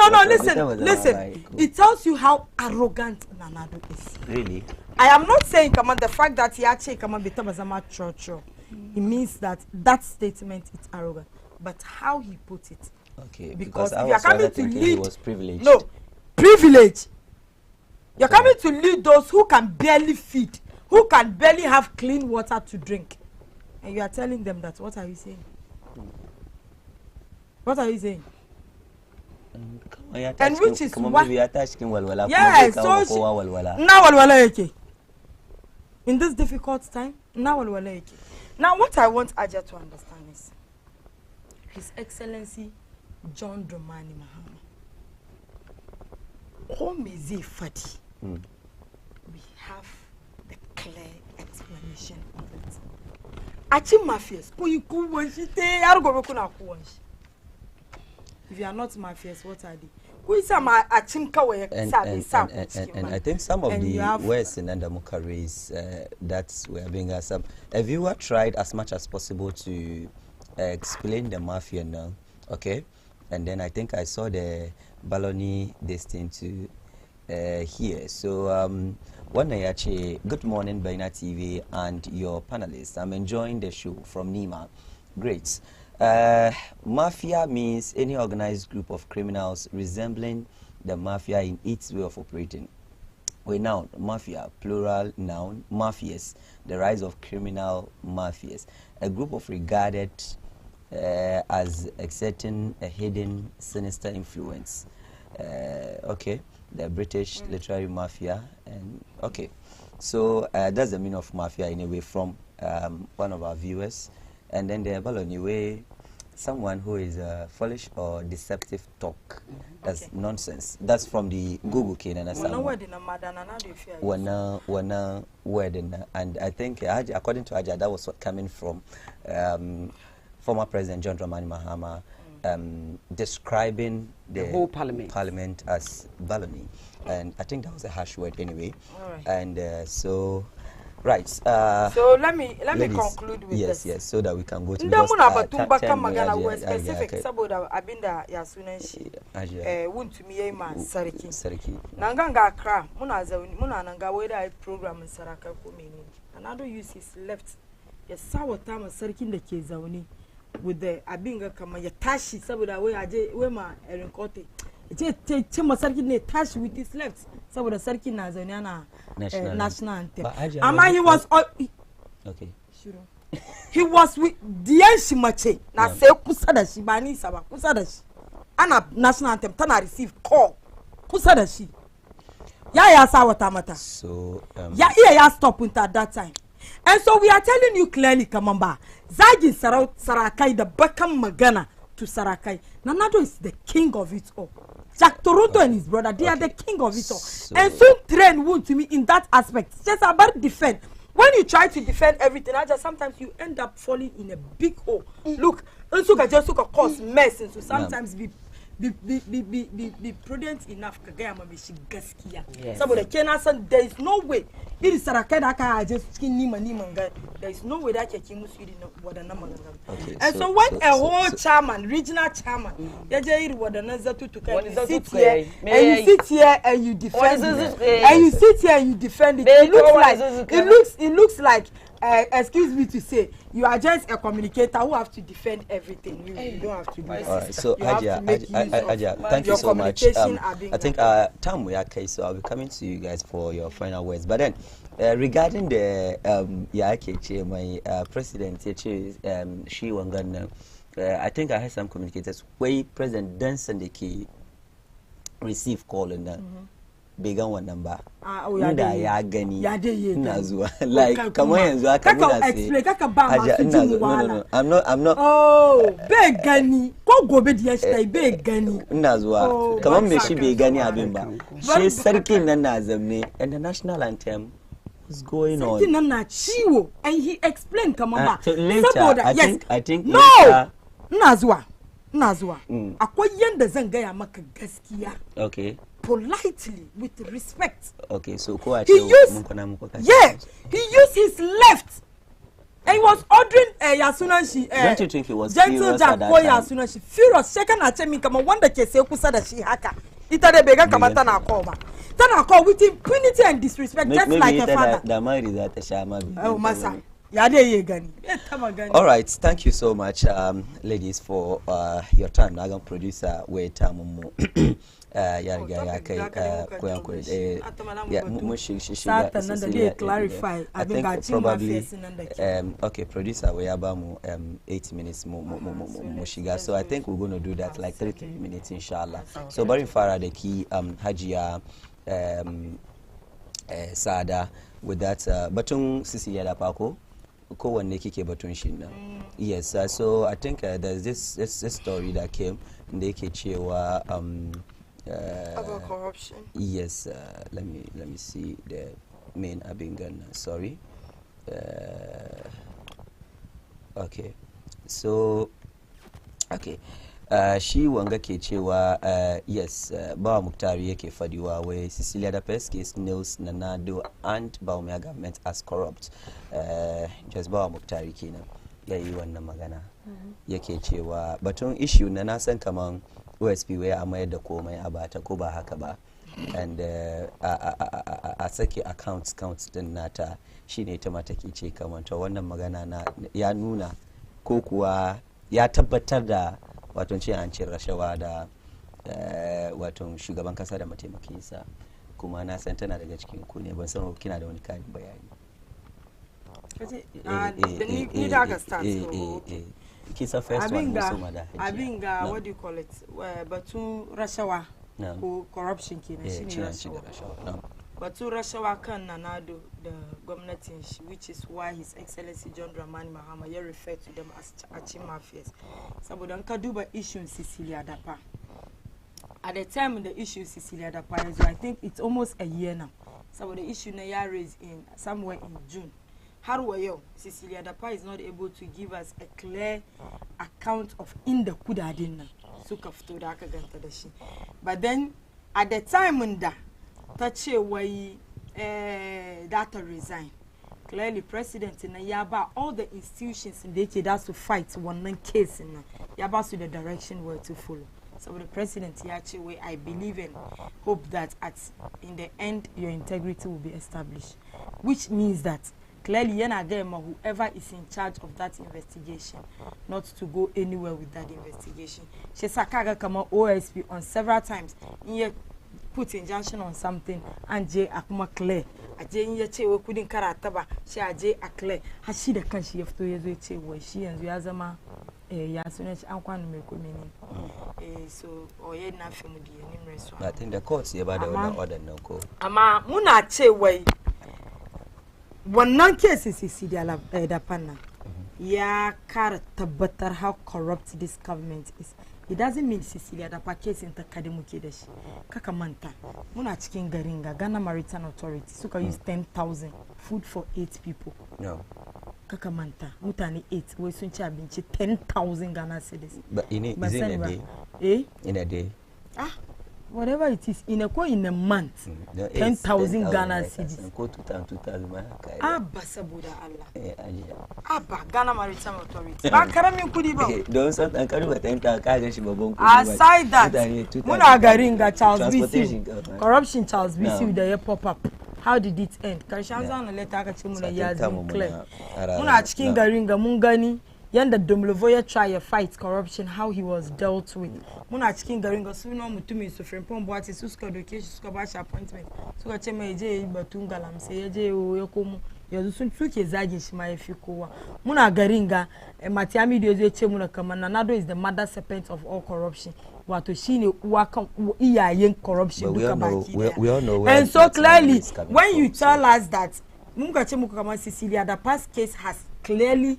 Speaker 2: listen. It tells you how arrogant Nanado is.
Speaker 1: Really?
Speaker 2: I am not saying come on the fact that he actually come on betabazama chocho. It means that statement is arrogant. But how he put it.
Speaker 1: Okay.
Speaker 2: Because
Speaker 1: I
Speaker 2: if you are coming to lead,
Speaker 1: he was privileged.
Speaker 2: No, privilege. You're coming to lead those who can barely feed, who can barely have clean water to drink. And you are telling them that. What are you saying? What are you saying? And which is what? Yes, so in this difficult time, now what I want Aja to understand is His Excellency John Dramani Mahama. We have the clear explanation of it. Achi mafias, if you are not mafias, what are they?
Speaker 1: And I think some of the words in Andamukaris that we are being asked. Have you tried as much as possible to explain the mafia now? Okay, and then I think I saw the Baloney this thing to here. So good morning, Baina TV and your panelists. I'm enjoying the show from Nima. Great. Mafia means any organized group of criminals resembling the mafia in its way of operating. We noun, mafia, plural noun, mafias, the rise of criminal mafias, a group of regarded as exerting a hidden, sinister influence. Okay, the British literary mafia, and okay, so that's the meaning of mafia anyway from one of our viewers. And then the anyway, someone who is foolish or deceptive talk. That's nonsense. That's from the Google kid and and I think according to Aja, that was what coming from former President John Dramani Mahama describing the
Speaker 3: whole parliament
Speaker 1: as baloney, and I think that was a harsh word anyway.
Speaker 2: Right.
Speaker 1: And so. Right.
Speaker 2: So let me conclude with this.
Speaker 1: Yes, so that we can go to
Speaker 2: the specific saboda abinda ya sunanshi wuntumi ma sarki nanganga kra muna nanga weda program saraka ko menene and I don't use his left ya sawata ma sarkin da ke zaune with the abinga kama ya tashi saboda we ma erin kote ce ma sarkin ne tashi with his left saboda sarkin na zaune ana national anthem. Ama he was
Speaker 1: okay.
Speaker 2: Sure. He was with Dianshi Mache. Na say kusa da shi bani saba kusa da shi. Ana national anthem tana receive call. Kusa da shi. Ya sa wata mata.
Speaker 1: So
Speaker 2: ya stop with at that time. And so we are telling you clearly Kamamba. Zagin Sarakai the bakan magana to Sarakai. Nanado is the king of it all. Jack Toronto and his brother, they are the king of it all. And soon train wound to me in that aspect. It's just about defend. When you try to defend everything, sometimes you end up falling in a big hole. Look, Unsuka just cause mess, and so sometimes be prudent enough. There is no way. It is Sarakadaka just skin Nima. There is no way that you can what a number. And so when a whole chairman, regional chairman, what another to sit here and you sit here and you defend it. And you sit here and you defend it. It looks like excuse me to say, you are just a communicator who have to defend everything. You don't have to do it.
Speaker 1: All right, so Aja, thank you so much. I think time we are okay, so I'll be coming to you guys for your final words. But then, regarding the my president, she Wangana, I think I had some communicators where President Dansandeki received call in that. Began one number. Nda ya gani. Ina zuwa. Like kama yanzu aka muna say. No. I'm not.
Speaker 2: Oh, be gani. Ko gobe diya shi be gani.
Speaker 1: Ina zuwa. Kama me shi be gani abin ba. Shi sarkin nan na zamne and the national anthem was going on.
Speaker 2: Sarkin nan na ciwo and he explained kama ba.
Speaker 1: So later, I think
Speaker 2: no. Ina zuwa. Akwai yanda zan gaya maka gaskiya.
Speaker 1: Okay.
Speaker 2: Politely, with respect.
Speaker 1: Okay, so
Speaker 2: he used his left And he was ordering Yasunashi.
Speaker 1: Don't you think he was
Speaker 2: Gentle
Speaker 1: furious
Speaker 2: Jack
Speaker 1: at that
Speaker 2: boy
Speaker 1: time?
Speaker 2: Yasunashi. Furious. Second at me, come on, one that can say Kusada she haka. Itade bega kamatana koma. Tana call with impunity and disrespect, just like a father. Oh, Masa.
Speaker 1: All right, thank you so much, ladies, for your time. Nagan producer, wait, Tamumu.
Speaker 2: Clarify.
Speaker 1: I think probably okay, producer, we have 8 minutes mushiga. So I think we're going to do that like 3 minutes, inshallah. So Barin Farah, the key Hajia Sada with that Batun Sisi Yadapako. Yes, so I think there's this story that came in the Kechewa
Speaker 2: about corruption.
Speaker 1: Yes, let me see the main Abingan. Sorry. Okay, so okay. She wanga kechewa yes Bawa Muktari yake fadiwa we Cecilia Dapes case nails Nanado and Baumia government as corrupt. Just Bawa Muktari kina yayi wannan magana yake cewa batun issue na nasan kaman OSP we amma da komai a bata ko ba haka ba, and a sake accounts din nata shine ita mata ke ce kaman to wannan magana na ya nuna ko kuwa ya tabbatar da wato ce an cin rashawa da wato shugaban kasa da mataimakinsa, kuma na san tana daga cikin ku ne, ban san kina da wani karin bayani.
Speaker 2: Ni da ga start.
Speaker 1: Kisa first one musu mada.
Speaker 2: Abinga what do you call it? Batun rashawa ko corruption kenan shine rashawa. Batun rashawa kan Nanado da gwamnatin shi, which is why His Excellency John Dramani Mahama ya refer to them as Achi Mafias. Saboda an ka duba issue Cecilia Dapa. At the time the issue Cecilia Dapa is, I think it's almost a year now. Saboda the issue na ya raised in somewhere in June. Har wa yau Cecilia Dapa is not able to give us a clear account of inda kudadin nan suka fito da aka ganta da shi. But then at the time da ta ce wai data resign, clearly president na ya ba all the institutions da yake da su fight wannan case na ya ba su the direction where to follow. So the president ya ce wai I believe and hope that in the end your integrity will be established, which means that clearly yana gama whoever is in charge of that investigation not to go anywhere with that investigation. She sakaga kama OSP on several times in put injunction on something and J akuma clear aje in yace we kudin karata ba shi aje a clear har shi da kanshi ya fito yazo yace wai shi yanzu ya zama ya sunan shi an kwano mai komeni so oye na fi mu diye nim reso.
Speaker 1: I think the courts ya bada wannan order nan ko
Speaker 2: amma muna ce wai wannan case Cecilia Dapa ya kara tabbatar how corrupt this government is. It doesn't mean Cecilia Dapa case in takade muke da shi. Kaka manta muna cikin garin ga Ghana Maritime Authority suka use 10,000 food for 8 people.
Speaker 1: No.
Speaker 2: Kaka manta mutane 8 wai sun ci abinci 10,000 Ghana cedis.
Speaker 1: But is it in a day? In a day.
Speaker 2: Whatever it is, in a month, 10,000 Ghana cedis.
Speaker 1: Go to 2,000.
Speaker 2: Abba saboda Allah. Abba Ghana Maritime Authority. Ba karamin kudi ba.
Speaker 1: Don san dan karuwa 10,000 ka gan shi babban kudi.
Speaker 2: Aside that, muna garin ga Charles BC. Corruption Charles BC da ya pop up. How did it end? Karshen zan letter aka ce muna ya zin clear. Muna cikin garin ga mun gani yanda Domlovoya try a fight corruption, how he was dealt with. Muna cikin garin ga suna mutumin su Frimpong Boati su suka doke shi suka ba shi appointment suka ce mai je yi batun galam sai ya je ya komo yanzu sun suke zagin shi ma ya fi kowa. Muna garin ga Matiami da ya ce muna kamar Nanado is the mother serpent of all corruption, wato shine uwa kan iyayen corruption duka baki daya. And so clearly when you tell us that mun ga ce muku kamar Cecilia the past case has clearly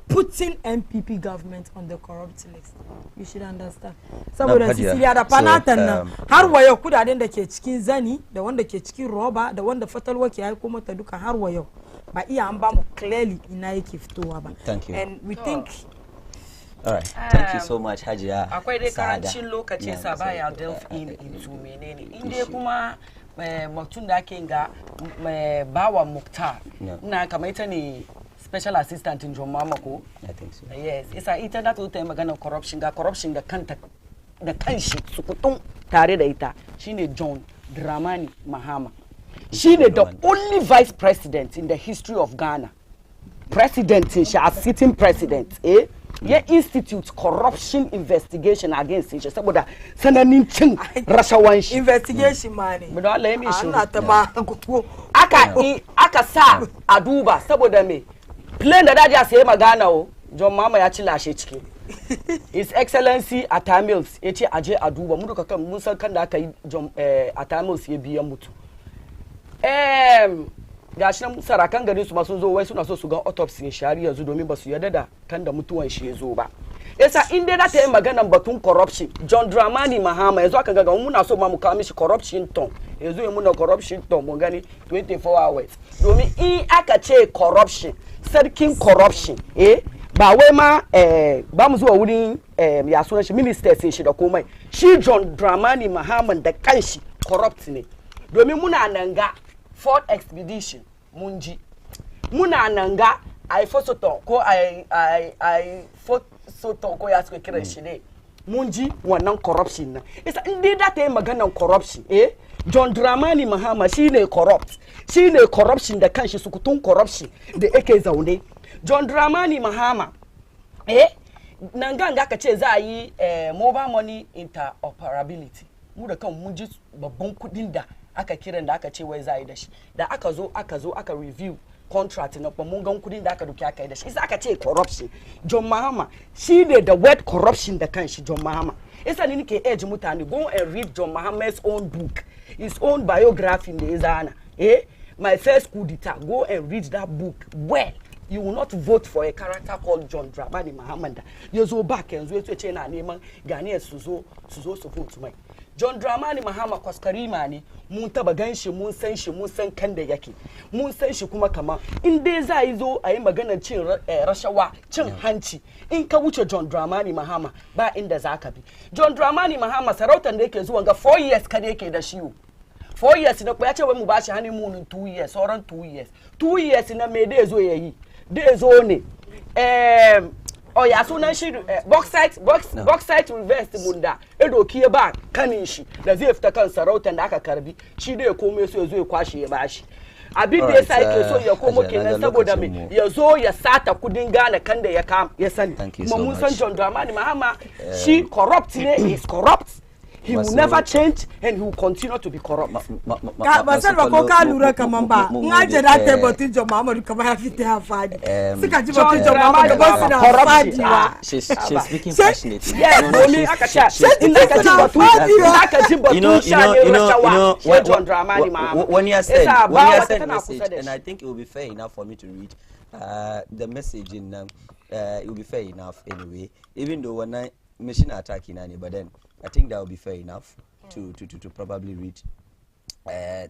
Speaker 2: putting MPP government on the corrupt list, you should understand. Saboda Cecilia da panatan nan har wayo kudaden da ke cikin zani da wanda ke cikin roba da wanda fatalwa ke haiko mata duka har wayo ba iya an ba mu clearly ina yake fitowa ba.
Speaker 1: Thank you.
Speaker 2: And we think
Speaker 1: all right, thank you so much Hajiya.
Speaker 3: Akwai dai karancin lokacin sa baya delve into menene inde kuma mutum da ake ga bawa Muktar na kamar ita ne special assistant in John Mama ko?
Speaker 1: I think so.
Speaker 3: Yes, isa ita da ta yi magana corruption da kanta da kanshi sukutun tare da ita shine John Dramani Mahama. Shine the only vice president in the history of Ghana. President, she as sitting president, ye institute corruption investigation against she saboda sananin cin rashawan shi
Speaker 2: investigation money
Speaker 3: but don't let me show
Speaker 2: aka
Speaker 3: aka sa a duba saboda me plane da daji sai magana o John Mama ya ci lashe ciki His Excellency Atamils yace aje a duba mu duka kan mun san kan da aka yi Atamils ya biyan mutu gashi nan sarakan gari su ma sun zo wai suna so su ga autopsy shari yanzu domin ba su yarda da kan da mutuwan shi ya zo ba yasa in dai ta yi maganan batun corruption John Dramani Mahama yanzu aka ga muna so ma mu kawo mishi corruption ton yanzu ya muna corruption ton mun gani 24 hours domin in aka ce corruption sarkin corruption ba wai ma ba mu zuwa wurin ya sunan shi minister sai shi da komai shi John Dramani Mahama da kanshi corrupt ne domin muna nan ga Ford expedition munji muna nanga ai fosoto ko ai fosoto ko ya suka kiran shi ne munji wannan corruption na isa in dai da ta yi maganan corruption John Dramani Mahama shine corruption da kanshi sukutun corruption da yake zaune John Dramani Mahama nan ganga ka ce za a yi mobile money interoperability mu da kan mun ji babban kudin da aka kiran da aka ce wai za yi da shi da aka zo aka review contract na kuma mun gan kudin da aka duki aka yi da shi isa aka ce corruption John Mahama shi ne the word corruption da kanshi John Mahama isa ni nake edge mutane go and read John Mahama's own book his own biography da ya zana my first coup d'etat go and read that book well you will not vote for a character called John Dramani Mahama da yazo back yanzu yace ce na neman Ghanaians su zo su vote mai John Dramani Mahama Koskarima ne mun taba ganshi mun san kan da yake mun san shi kuma kama in dai za yi zo a yi maganar cin rashawa cin hanci in ka wuce John Dramani Mahama ba inda za ka bi John Dramani Mahama sarautar da yake zuwa ga 4 years kada yake da shi 4 years na ko ya ce wai mu bashi honeymoon 2 years sauran 2 years 2 years na me dai zo yayi dai zo ne ya sunan shi bauxite invest munda edoki ya ba kanin shi da zai fita kan sarautar da aka karbi shi da ya komai so ya zo ya kwashe ya bashi abin da yasa yake so ya komo kenan saboda me ya zo ya sata kudin Ghana kan da ya sani kuma mun san John Dramani Mahama shi corrupt ne is corrupt he will never change and he will continue to be corrupt
Speaker 2: ba san ba ko ka lura kaman ba in aje da ta batun John Mahama kamar ya fita ya fadi suka ji batun John Mahama ba su da fadi
Speaker 1: she's speaking passionately
Speaker 3: domin aka sha in aka ji batun John Dramani Mahama
Speaker 1: when you said message and I think it will be fair enough for me to read the message in it will be fair enough anyway even though when I machine attacking any but then I think that will be fair enough to probably read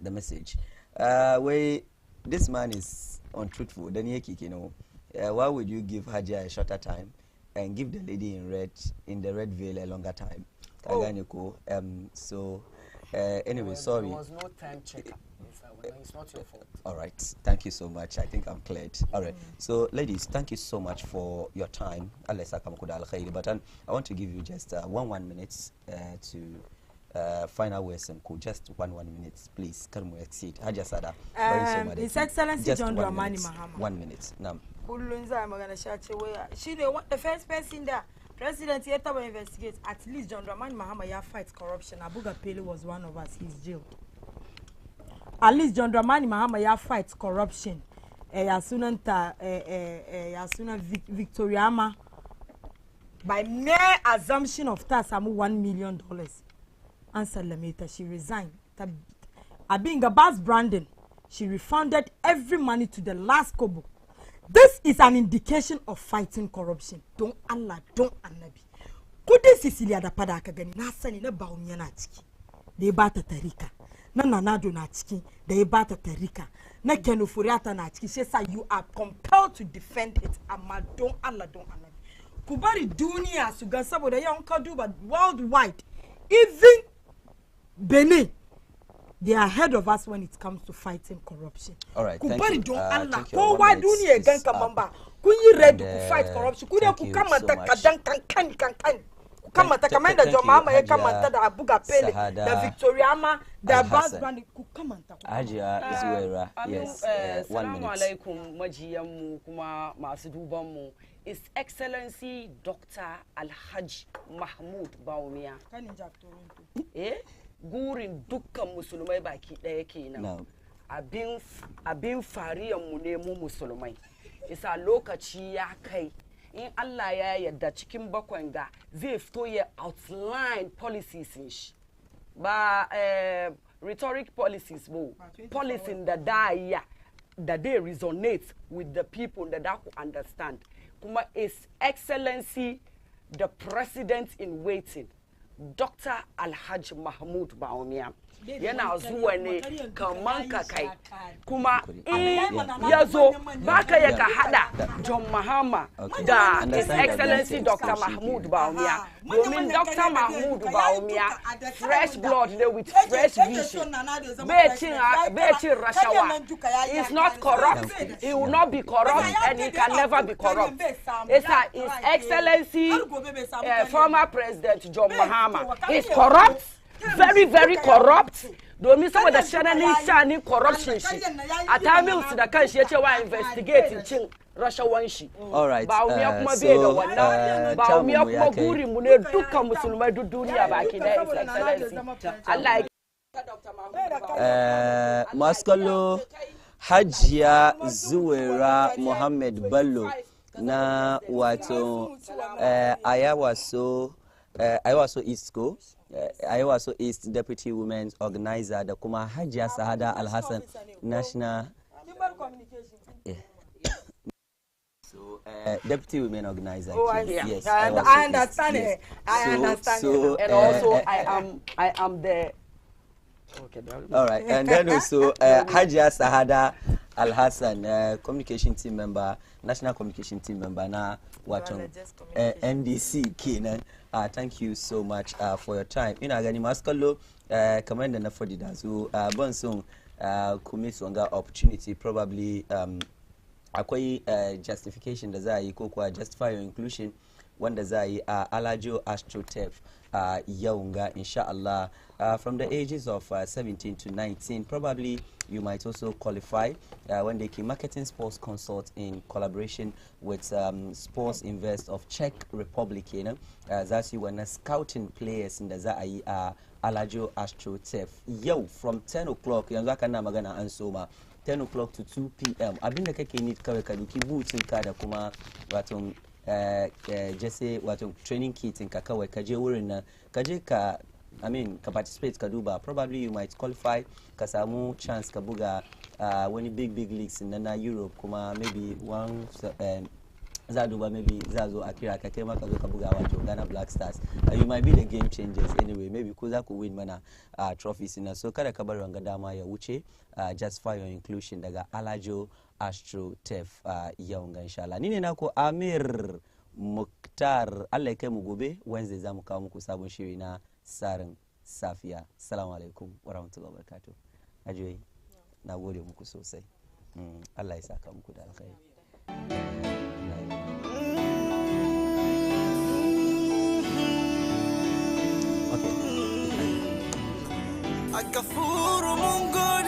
Speaker 1: the message. Where this man is untruthful, then why would you give Haja a shorter time and give the lady in the red veil a longer time? So anyway, sorry.
Speaker 3: There was no time checker. It's not your fault.
Speaker 1: All right. Thank you so much. I think I'm cleared. All right. So, ladies, thank you so much for your time. But I want to give you just 1 minute to final words and just 1 minute, please. Can we exceed? Haja Sada.
Speaker 2: His Excellency John Dramani Mahama.
Speaker 1: 1 minute. Now.
Speaker 2: She the first person that President Yeta will investigate. At least John Dramani Mahama ya fight corruption. Abuga Pele was one of us. He's jailed. At least John Dramani Mahama ya fight corruption. Yasuna Victoriama by mere assumption of tax amu $1 million. Answer Lameta, she resigned. Abinga Bas Brandon, she refunded every money to the last kobo. This is an indication of fighting corruption. Don't Allah, don't Annabi. Kudi Sicilia da padaka gani na sani na baumya na ciki. Da ya bata tarika. Na nanado na ciki da ya bata tarika. Na kenufuriata na ciki. She said you are compelled to defend it. Amma don't Allah, don't Annabi. Kubari dunia suga saboda ya unka duba worldwide. Even Benin, they are ahead of us when it comes to fighting corruption.
Speaker 1: All right, thank you.
Speaker 2: Allah. Ko wa duniya gan kamamba. Kun yi ready to fight corruption. Ku ne ku kamanta kadan kan. Kamanta kamar da jama'a ya kamanta da Abuga Pele da Victoria Ama da Bas Brand ku kamanta.
Speaker 1: Hajiya Zuwaira, yes. 1 minute.
Speaker 3: Assalamu alaikum majiyan mu kuma masu duban mu. His Excellency Dr. Alhaji Mahmud Bawumia. Gurin dukkan musulmai baki daya kenan. Abin fariyan mu ne mu musulmai. Isa lokaci ya kai in Allah ya yarda cikin bakwan ga zai fito ya outline policies shi. Ba rhetoric policies bo. Policy that they resonate with the people that could understand. Kuma His Excellency the President in waiting, Dr. Alhaji Mahmud Bawumia. Yana zuwa ne kaman ka kai kuma ya zo baka ya ka hada John Mahama da His Excellency Dr. Mahmud Bawumia domin Dr. Mahmud Bawumia fresh blood ne with fresh vision becin rashawa. He's not corrupt, he will not be corrupt and he can never be corrupt. It's His Excellency former President John Mahama is corrupt, very, very corrupt. Domin saboda shanin corruption shi a tamils da kan shi yace wa investigating cin rashawan shi.
Speaker 1: All right.
Speaker 3: Ba umiya kuma bai da wannan. Ba umiya kuma gurin mu ne dukkan musulmai duk duniya baki da His Excellency. Allah
Speaker 1: ya masu kallo Hajiya Zuwaira Muhammad Bello na wato Ayawaso East Ko Ayawaso East Deputy Women's Organizer da kuma Hajiya Sahada Alhassan National Deputy Women Organizer.
Speaker 2: Yes, I understand it. I understand it.
Speaker 3: And also I am the
Speaker 1: all right, and then also Hajiya Sahada Alhassan, communication team member, national communication team member na wato NDC kenan. Thank you so much for your time. Ina gani masu kallo kamar da na faɗi da su ban son ku miss wanga opportunity probably akwai justification da za a yi ko kuwa justify your inclusion wanda za a yi a Alajo Astrotef yaunga inshallah from the ages of 17 to 19 probably you might also qualify when they keep marketing sports consult in collaboration with Sports Invest of Czech Republic, you know, that's you when scouting players in the Zai Alajo Astrotef. Yo, from 10 o'clock, yanzu kana magana an soma 10 o'clock to 2 p.m. abinda kake need kawai ka duki boots ka da kuma wato jesse wato training kit ka kawai ka je wurin nan ka je ka ka participate ka duba probably you might qualify ka samu chance ka buga wani big leagues na Europe kuma maybe one za duba maybe za zo a kira ka kai maka zo ka buga wato Ghana Black Stars. You might be the game changers anyway, maybe ko za ku win mana trophies na so kada ka bar wanga dama ya wuce just for your inclusion daga Alajo Astrotef yaunga inshallah. Ni ne nako Amir Mukhtar. Allah ya kai mu gobe Wednesday za mu kawo muku sabon shiri na Tsarin Safiya. Assalamu alaikum wa rahmatullahi wa barakatuh. Ajoyi na gode muku sosai. Allah ya saka muku da alkhairi. Okay.
Speaker 4: Akafuru Mungu